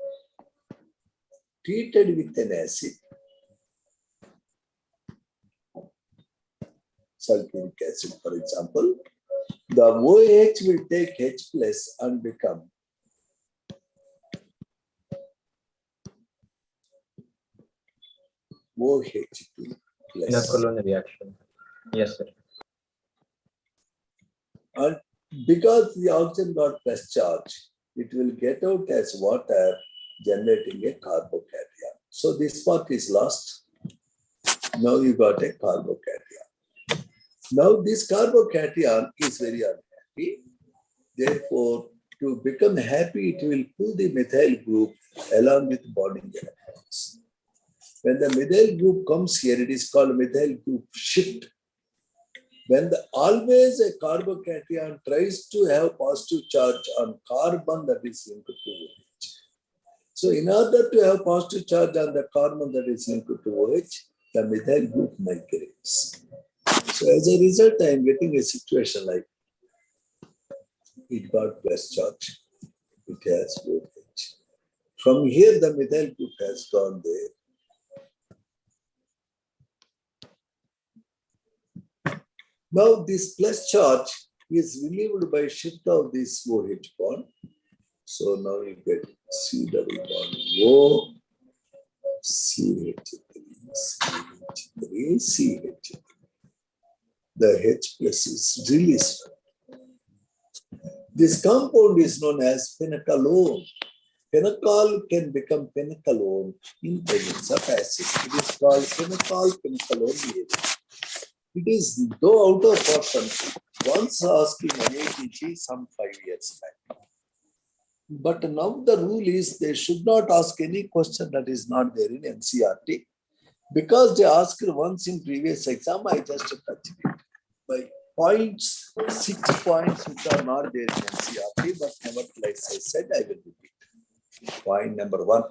treated with an acid, sulfuric acid, for example, the OH will take H plus and become OH2 plus. Quinocolone reaction. Yes, sir. And because the oxygen got plus charge, it will get out as water, generating a carbocation. So this part is lost. Now you got a carbocation. Now this carbocation is very unhappy. Therefore, to become happy, it will pull the methyl group along with bonding electrons. When the methyl group comes here, it is called methyl group shift. When always a carbocation tries to have positive charge on carbon that is linked to OH. So in order to have positive charge on the carbon that is linked to OH, the methyl group migrates. So as a result, I am getting a situation like it got plus charge. It has OH. From here, the methyl group has gone there. Now this plus charge is relieved by shift of this OH bond. So now you get C double bond O, CH3, CH3, CH3. The H plus is released. This compound is known as phenacalone. Phenacol can become phenacalone in presence of acid. It is called phenacol-phenacalone. It is though out of portion, once asked in NITG some 5 years back. But now the rule is they should not ask any question that is not there in NCERT. Because they asked once in previous exam, I just touched it by points, 6 points which are not there in NCERT, but nevertheless I said I will repeat. Point number 1,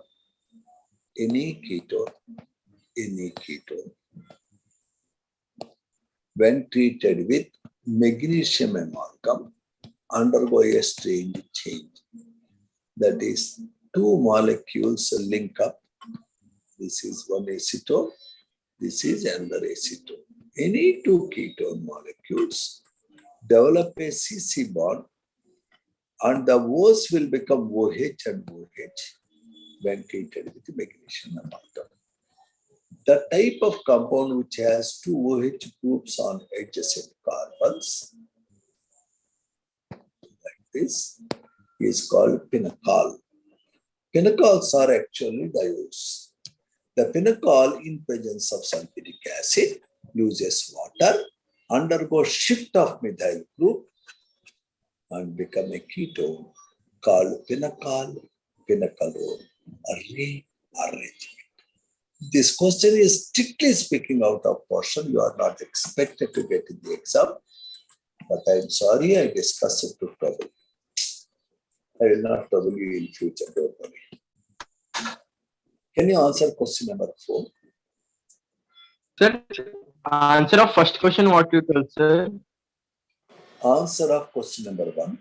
any ketone, when treated with magnesium amalgam, undergo a strange change. That is, 2 molecules link up. This is one acetone, this is another acetone. Any 2 ketone molecules develop a CC bond and the O's will become OH and OH when treated with magnesium amalgam. The type of compound which has 2 OH groups on adjacent carbons, like this, is called pinnacle. Pinnacles are actually diodes. The pinnacle in presence of sulfuric acid loses water, undergoes shift of methyl group and become a ketone called phenacalone arrangement. This question is strictly speaking out of portion. You are not expected to get in the exam. But I am sorry I discussed it to trouble. I will not trouble you in future, don't worry. Can you answer question number 4? Sir, answer of first question what you told, sir? Answer of question number 1.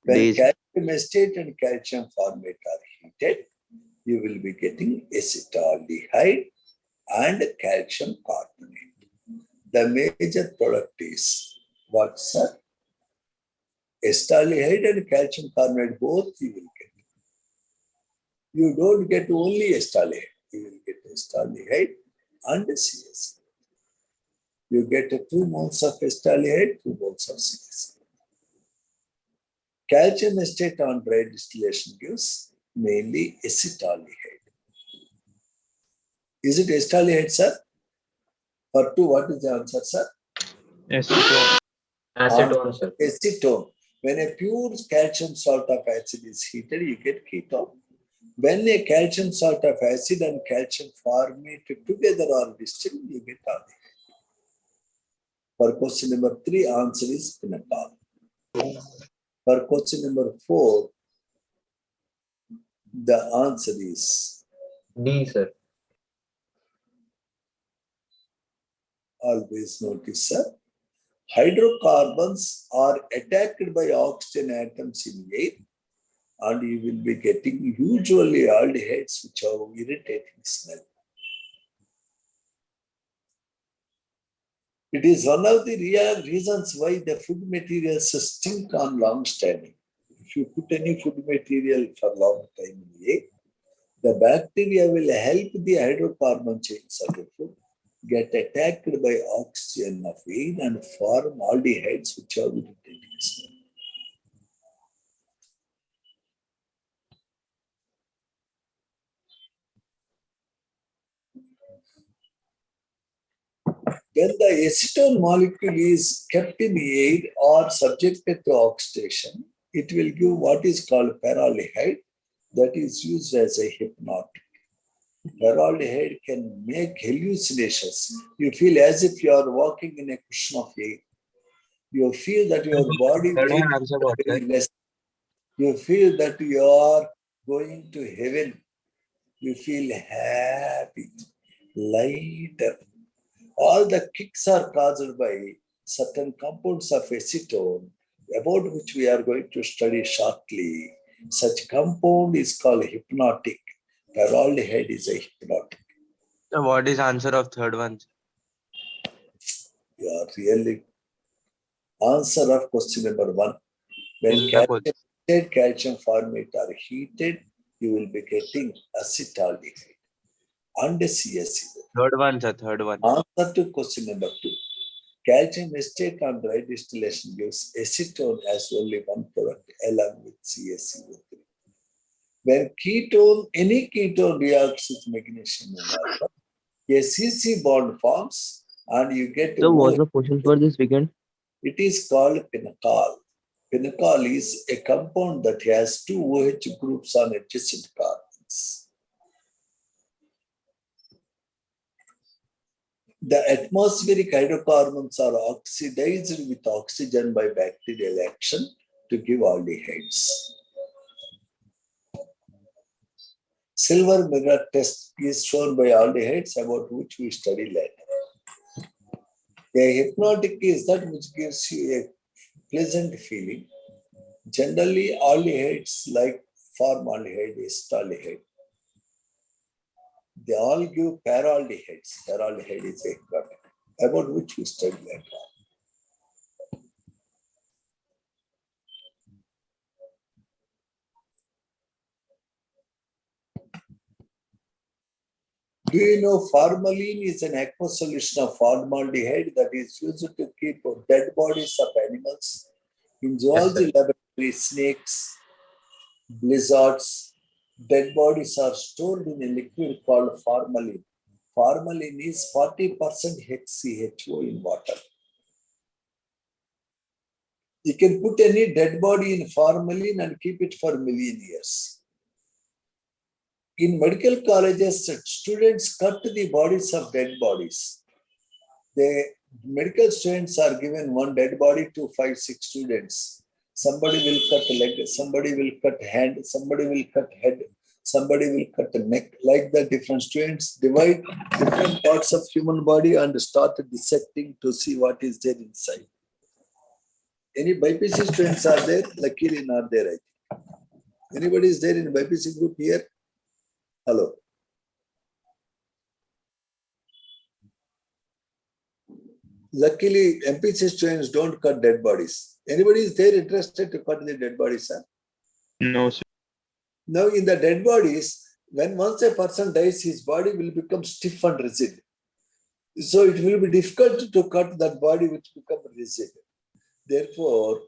When These- calcium acetate and calcium formate are heated, you will be getting acetaldehyde and calcium carbonate. The major product is what, sir? Acetaldehyde and calcium carbonate, both you will get. You don't get only acetaldehyde. You will get acetaldehyde and CaC. You get 2 moles of acetaldehyde, 2 moles of CaC. Calcium acetate on dry distillation gives mainly acetaldehyde. Is it acetaldehyde, sir? For 2, what is the answer, sir? Acetone, sir. Acetone. When a pure calcium salt of acid is heated, you get ketone. When a calcium salt of acid and calcium formate together are distilled, you get aldehyde. For question number 3, answer is pinnacle. For question number 4, the answer is D, sir. always notice, sir. hydrocarbons are attacked by oxygen atoms in air, and you will be getting usually aldehydes which have irritating smell. It is one of the real reasons why the food materials stink on long standing. If you put any food material for long time in air, the bacteria will help the hydrocarbon chains of the food get attacked by oxygen of air and form aldehydes which are irritating smell. When the acetone molecule is kept in air or subjected to oxidation, it will give what is called peraldehyde, that is used as a hypnotic. Peraldehyde can make hallucinations. You feel as if you are walking in a cushion of air. You feel that your body Third weight one answer is what, very sir? less. You feel that you are going to heaven. You feel happy, lighter. All the kicks are caused by certain compounds of acetone, about which we are going to study shortly. Such compound is called hypnotic. Peraldehyde is a hypnotic. So what is answer of third one? You are really answer of question number 1. When In the question. calcium formate are heated, you will be getting acetaldehyde and CaCO. Third one, sir. Third one. Answer to question number 2. Calcium acetate on dry distillation gives acetone as only one product along with CaCO3. When any ketone reacts with magnesium and water, a CC bond forms and you get So what's OH. the question for this weekend? It is called pinacol. Pinacol is a compound that has two OH groups on adjacent carbons. The atmospheric hydrocarbons are oxidized with oxygen by bacterial action to give aldehydes. Silver mirror test is shown by aldehydes, about which we study later. A hypnotic is that which gives you a pleasant feeling. Generally, aldehydes like formaldehyde, acetaldehyde, they all give peraldehydes. Peraldehyde is a hypnotic, about which we study later. Do you know formalin is an aqueous solution of formaldehyde that is used to keep dead bodies of animals? In zoology laboratory, snakes, lizards, dead bodies are stored in a liquid called formalin. Formalin is 40% HCHO in water. You can put any dead body in formalin and keep it for a million years. In medical colleges, students cut the bodies of dead bodies. The medical students are given one dead body to 5-6 students. Somebody will cut leg, somebody will cut hand, somebody will cut head, somebody will cut the neck. Like that, different students divide different parts of human body and start dissecting to see what is there inside. Any BPC students are there? Luckily not there, I think. Anybody is there in BPC group here? Hello. Luckily, MPC students don't cut dead bodies. Anybody is there interested to cut the dead bodies, sir? No, sir. Now, in the dead bodies, when once a person dies, his body will become stiff and rigid. So it will be difficult to cut that body which becomes rigid. Therefore,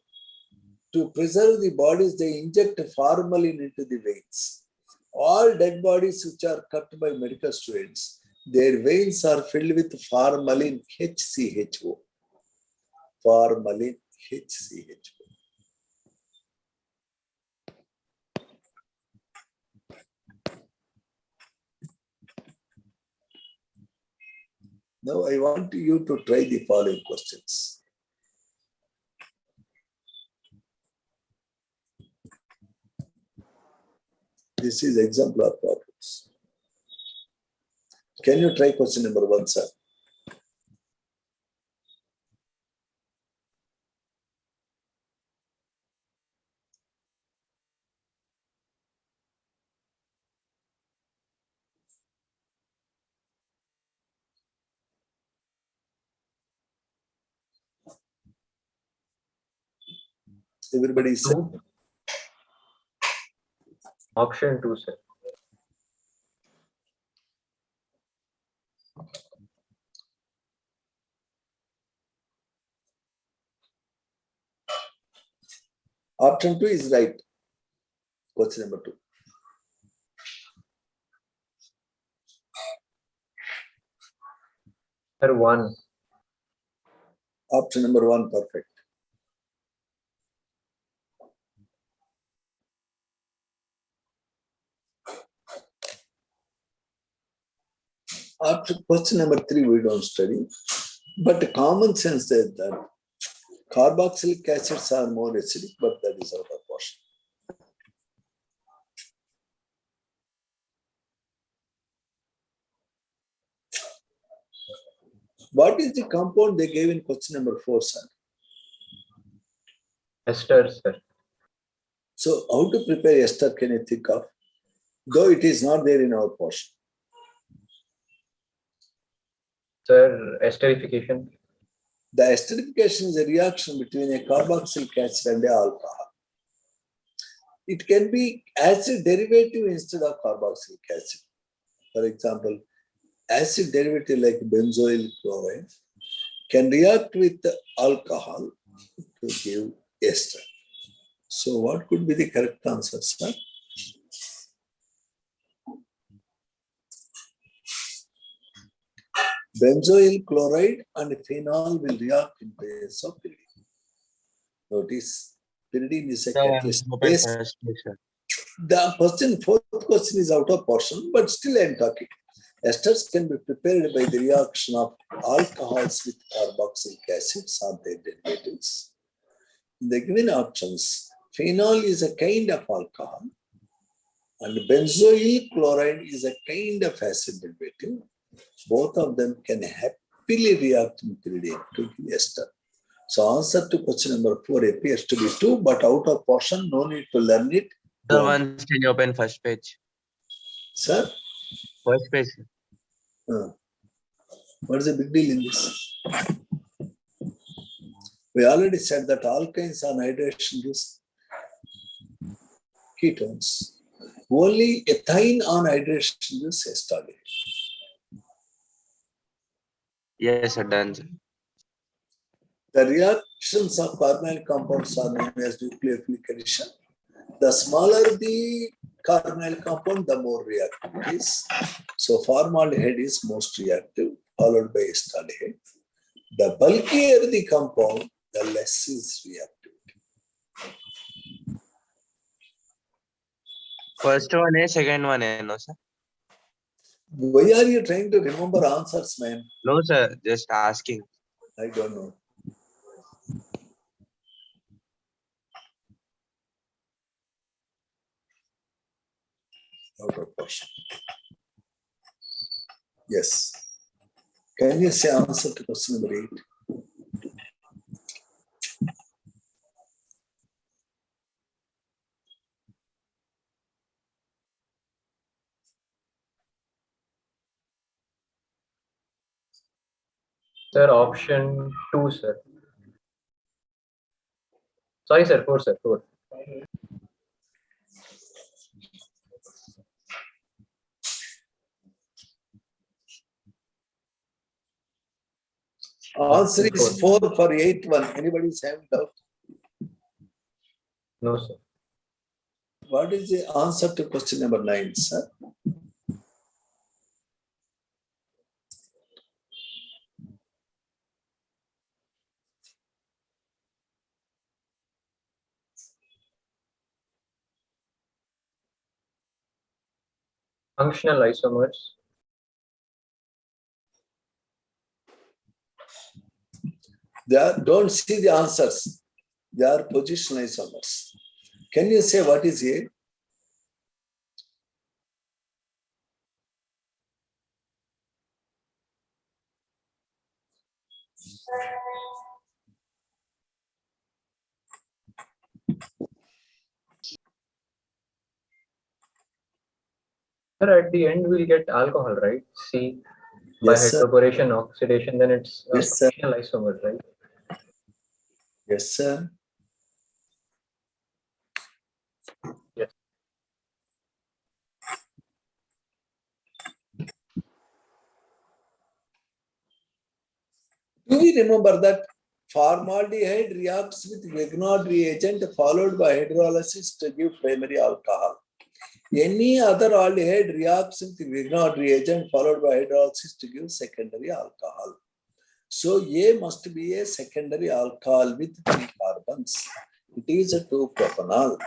to preserve the bodies, they inject formalin into the veins. All dead bodies which are cut by medical students, their veins are filled with formalin HCHO. Formalin HCHO. Now I want you to try the following questions. This is exemplar problems. Can you try question number 1, sir? Everybody said. Two. Option 2, sir. Option 2 is right. Question number 2. Sir, 1. Option number 1, perfect. After question number 3, we don't study. But the common sense says that carboxylic acids are more acidic, but that is out of portion. What is the compound they gave in question number 4, sir? Ester, sir. So how to prepare ester can you think of? Though it is not there in our portion. Sir, esterification. The esterification is a reaction between a carboxylic acid and a alcohol. It can be acid derivative instead of carboxylic acid. For example, acid derivative like benzoyl chloride can react with the alcohol to give ester. So what could be the correct answer, sir? Benzoyl chloride and phenol will react in presence of pyridine. Notice, pyridine is a catalyst base. The fourth question is out of portion, but still I am talking. Esters can be prepared by the reaction of alcohols with carboxylic acids or their derivatives. In the given options, phenol is a kind of alcohol and benzoyl chloride is a kind of acid derivative. Both of them can happily react in pyridine to give ester. So answer to question number 4 appears to be 2, but out of portion, no need to learn it. So once can you open first page? Sir? First page. What is the big deal in this? We already said that alkynes on hydration gives ketones. Only ethine on hydration gives estaldehyde. Yes, sir, done. Sir. The reactions of carbonyl compounds are known as nucleophilic addition. The smaller the carbonyl compound, the more reactive it is. So formaldehyde is most reactive, followed by estaldehyde. The bulkier the compound, the less is reactive. First one is, second one is, no, sir? Why are you trying to remember answers, man? No, sir, just asking. I don't know. Out of question. Yes. Can you say answer to question number 8? Sir, option 2, sir. Sorry, sir, 4, sir, 4. Answer is 4 for 8 one. Anybody having doubt? No, sir. What is the answer to question number 9, sir? Functional isomers. Don't see the answers. They are positional isomers. Can you say what is A? Sir, at the end, we'll get alcohol, right? C. By Yes, sir. hydroboration, oxidation, then it's a Yes, sir. functional isomer, right? Yes, sir. Do we remember that formaldehyde reacts with Grignard reagent followed by hydrolysis to give primary alcohol? Any other aldehyde reacts with Grignard reagent followed by hydrolysis to give secondary alcohol. So A must be a secondary alcohol with 3 carbons. It is a 2-propanol.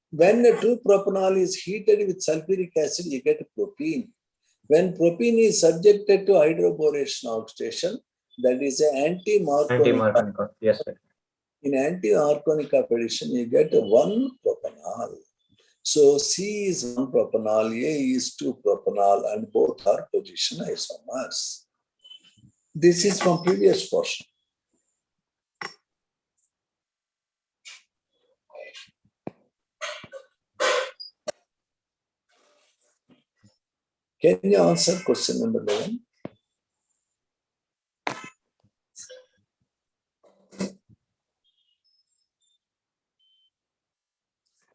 When a 2-propanol is heated with sulfuric acid, you get propene. When propene is subjected to hydroboration oxidation, that is an anti-Marconi. Anti-Marconi. Yes, sir. In anti-Marconi addition, you get 1-propanol. So C is 1-propanol, A is 2-propanol, and both are position isomers. This is from previous portion. Can you answer question number 11?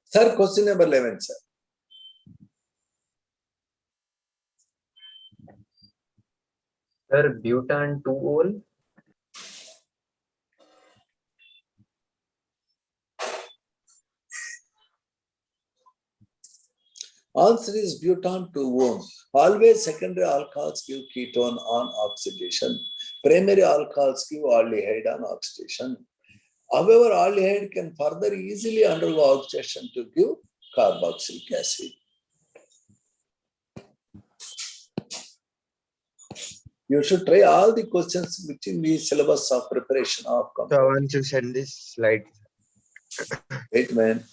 Sir, question number 11, sir. Sir, butan 2-ol. Answer is butan 2-one. Always secondary alcohols give ketone on oxidation. Primary alcohols give aldehyde on oxidation. However, aldehyde can further easily undergo oxidation to give carboxylic acid. You should try all the questions within the syllabus of preparation of So compound. once you send this slide. Wait, man.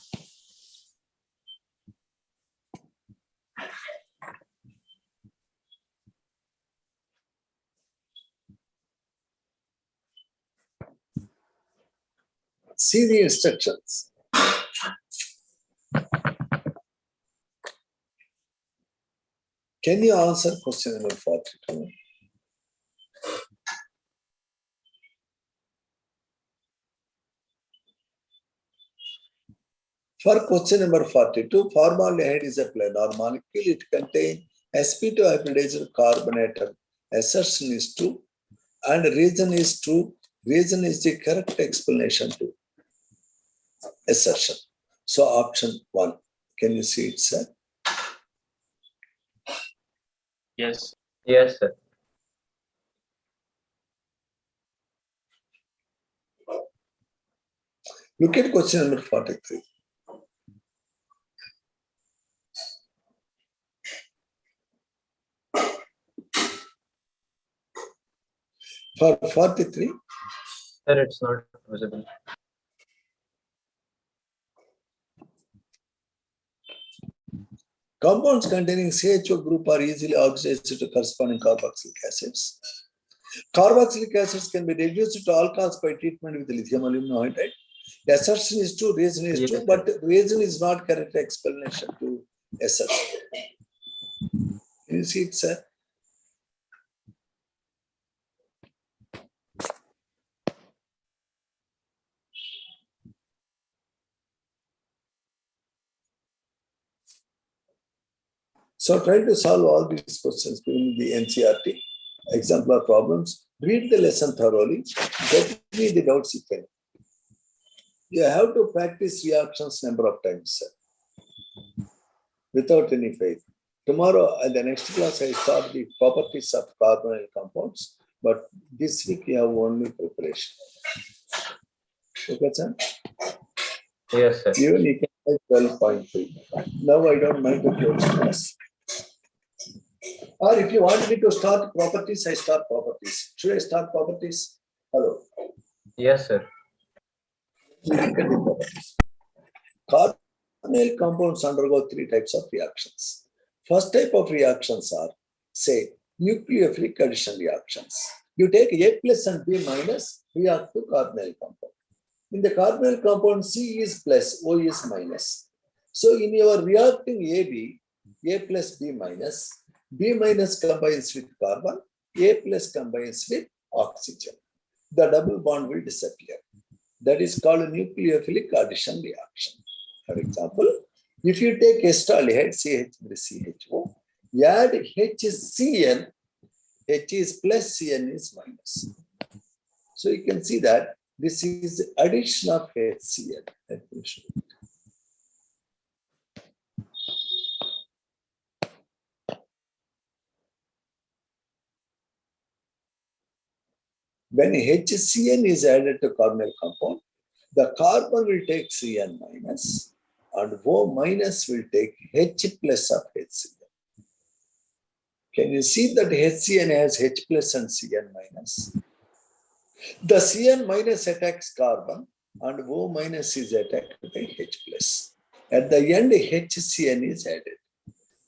See the instructions. Can you answer question number 42? For question number 42, formaldehyde is a planar molecule. It contains sp2 hybridized carbonate. Assertion is true and reason is true. Reason is the correct explanation to assertion. So option 1. Can you see it, sir? Yes. Yes, sir. Look at question number 43. For 43, Sir, it's not visible. compounds containing CHO group are easily oxidized to corresponding carboxylic acids. Carboxylic acids can be reduced to alcohols by treatment with lithium aluminum hydride. The assertion is true, reason is Yes, true, sir. but reason is not correct explanation to assertion. Can you see it, sir? So try to solve all these questions given the NCERT exemplar problems. Read the lesson thoroughly. Get me the doubts if any. You have to practice reactions number of times, sir, without any faith. Tomorrow, in the next class, I start the properties of carbonyl compounds, but this week you have only preparation. Okay, sir? Yes, sir. Even you can write 12.3. Now I don't mind to close class. Or if you want me to start properties, I start properties. Should I start properties? Hello. Yes, sir. Look at the properties. Carbonyl compounds undergo 3 types of reactions. First type of reactions are, say, nucleophilic addition reactions. You take A plus and B minus, react to carbonyl compound. In the carbonyl compound, C is plus, O is minus. So in your reacting AB, A plus B minus combines with carbon, A plus combines with oxygen. The double bond will disappear. That is called a nucleophilic addition reaction. For example, if you take acetaldehyde, CH with CHO, add H is Cn, H is plus, Cn is minus. So you can see that this is the addition of HCl. Let me show you. When HCN is added to carbonyl compound, the carbon will take Cn minus and O minus will take H plus of HCl. Can you see that HCN has H plus and Cn minus? The Cn minus attacks carbon and O minus is attacked by H plus. At the end, HCN is added.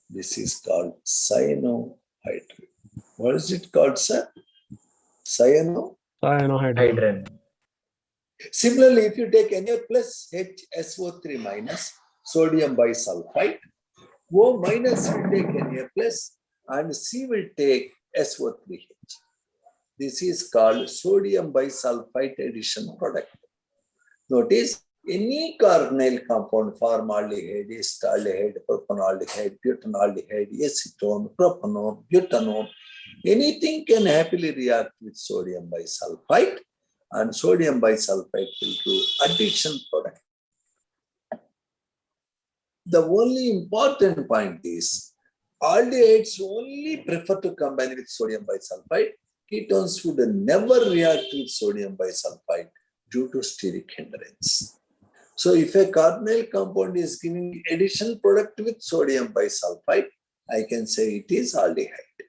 This is called cyanohydride. What is it called, sir? Hydrogen. Similarly, if you take Na plus HSO3 minus sodium bisulfite, O minus will take Na plus and C will take SO3H. This is called sodium bisulfite addition product. Notice any carbonyl compound, formaldehyde, acetaldehyde, propanaldehyde, butanaldehyde, acetone, propanone, butanone, anything can happily react with sodium bisulfite, and sodium bisulfite will do addition product. The only important point is aldehydes only prefer to combine with sodium bisulfite. Ketones would never react with sodium bisulfite due to steric hindrance. So if a carbonyl compound is giving addition product with sodium bisulfite, I can say it is aldehyde.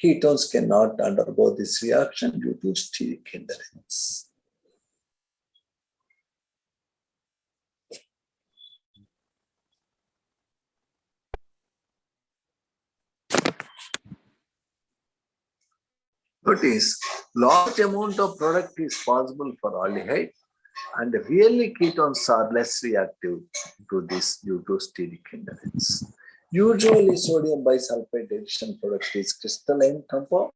Ketones cannot undergo this reaction due to steric hindrance. Notice, large amount of product is possible for aldehyde, and really ketones are less reactive to this due to steric hindrance. Usually sodium bisulfite addition product is crystalline compound.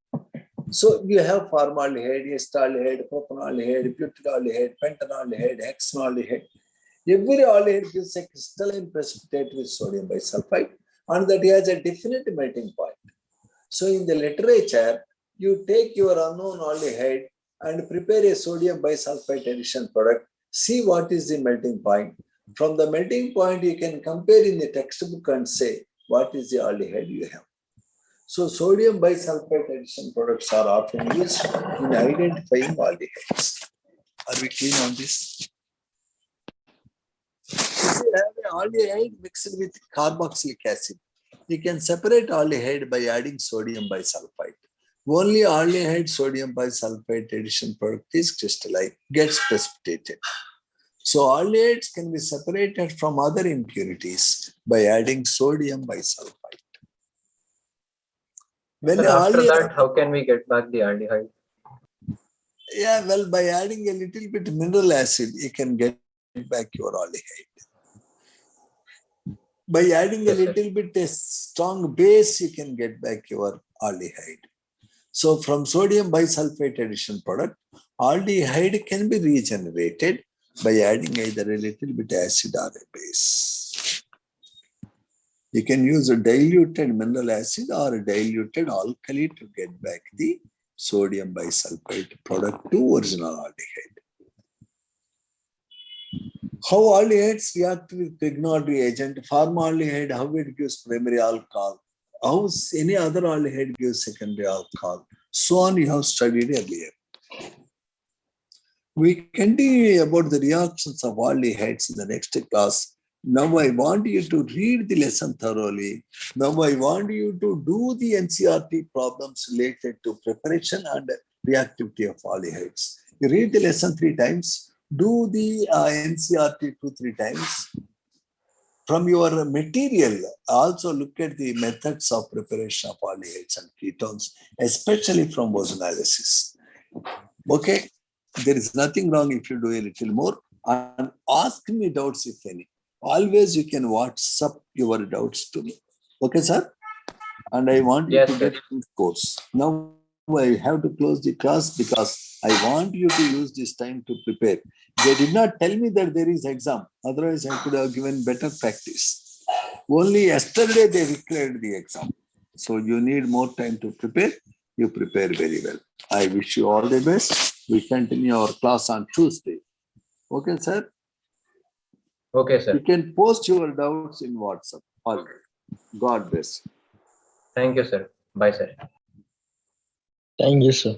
So you have formaldehyde, acetaldehyde, propanaldehyde, butanaldehyde, pentanaldehyde, hexanaldehyde. Every aldehyde gives a crystalline precipitate with sodium bisulfite, and that has a definite melting point. So in the literature, you take your unknown aldehyde and prepare a sodium bisulfite addition product, see what is the melting point. From the melting point, you can compare in the textbook and say what is the aldehyde you have. So sodium bisulfite addition products are often used in identifying aldehydes. Are we clear on this? If you have an aldehyde mixed with carboxylic acid, you can separate aldehyde by adding sodium bisulfite. Only aldehyde sodium bisulfite addition product is crystalline, gets precipitated. So aldehydes can be separated from other impurities by adding sodium bisulfite. When So after aldehyde, that, how can we get back the aldehyde? yeah, well, by adding a little bit mineral acid, you can get back your aldehyde. By adding a little bit a strong base, you can get back your aldehyde. So from sodium bisulfite addition product, aldehyde can be regenerated by adding either a little bit acid or a base. You can use a diluted mineral acid or a diluted alkali to get back the sodium bisulfite product to original aldehyde. How aldehydes react with Grignard reagent, formaldehyde, how it gives primary alcohol, how any other aldehyde gives secondary alcohol, so on you have studied earlier. We continue about the reactions of aldehydes in the next class. Now I want you to read the lesson thoroughly. Now I want you to do the NCERT problems related to preparation and reactivity of aldehydes. You read the lesson 3 times, do the NCERT 2-3 times. From your material, also look at the methods of preparation of aldehydes and ketones, especially from ozonlysis. Okay, there is nothing wrong if you do a little more, and ask me doubts if any. Always you can WhatsApp your doubts to me. Okay, sir? And I want you Yes, to sir. get this course. Now I have to close the class because I want you to use this time to prepare. They did not tell me that there is exam. Otherwise, I could have given better practice. Only yesterday they declared the exam. So you need more time to prepare. You prepare very well. I wish you all the best. We continue our class on Tuesday. Okay, sir? Okay, You sir. can post your doubts in WhatsApp. All right. God bless you. Thank you, sir. Bye, sir. Thank you, sir.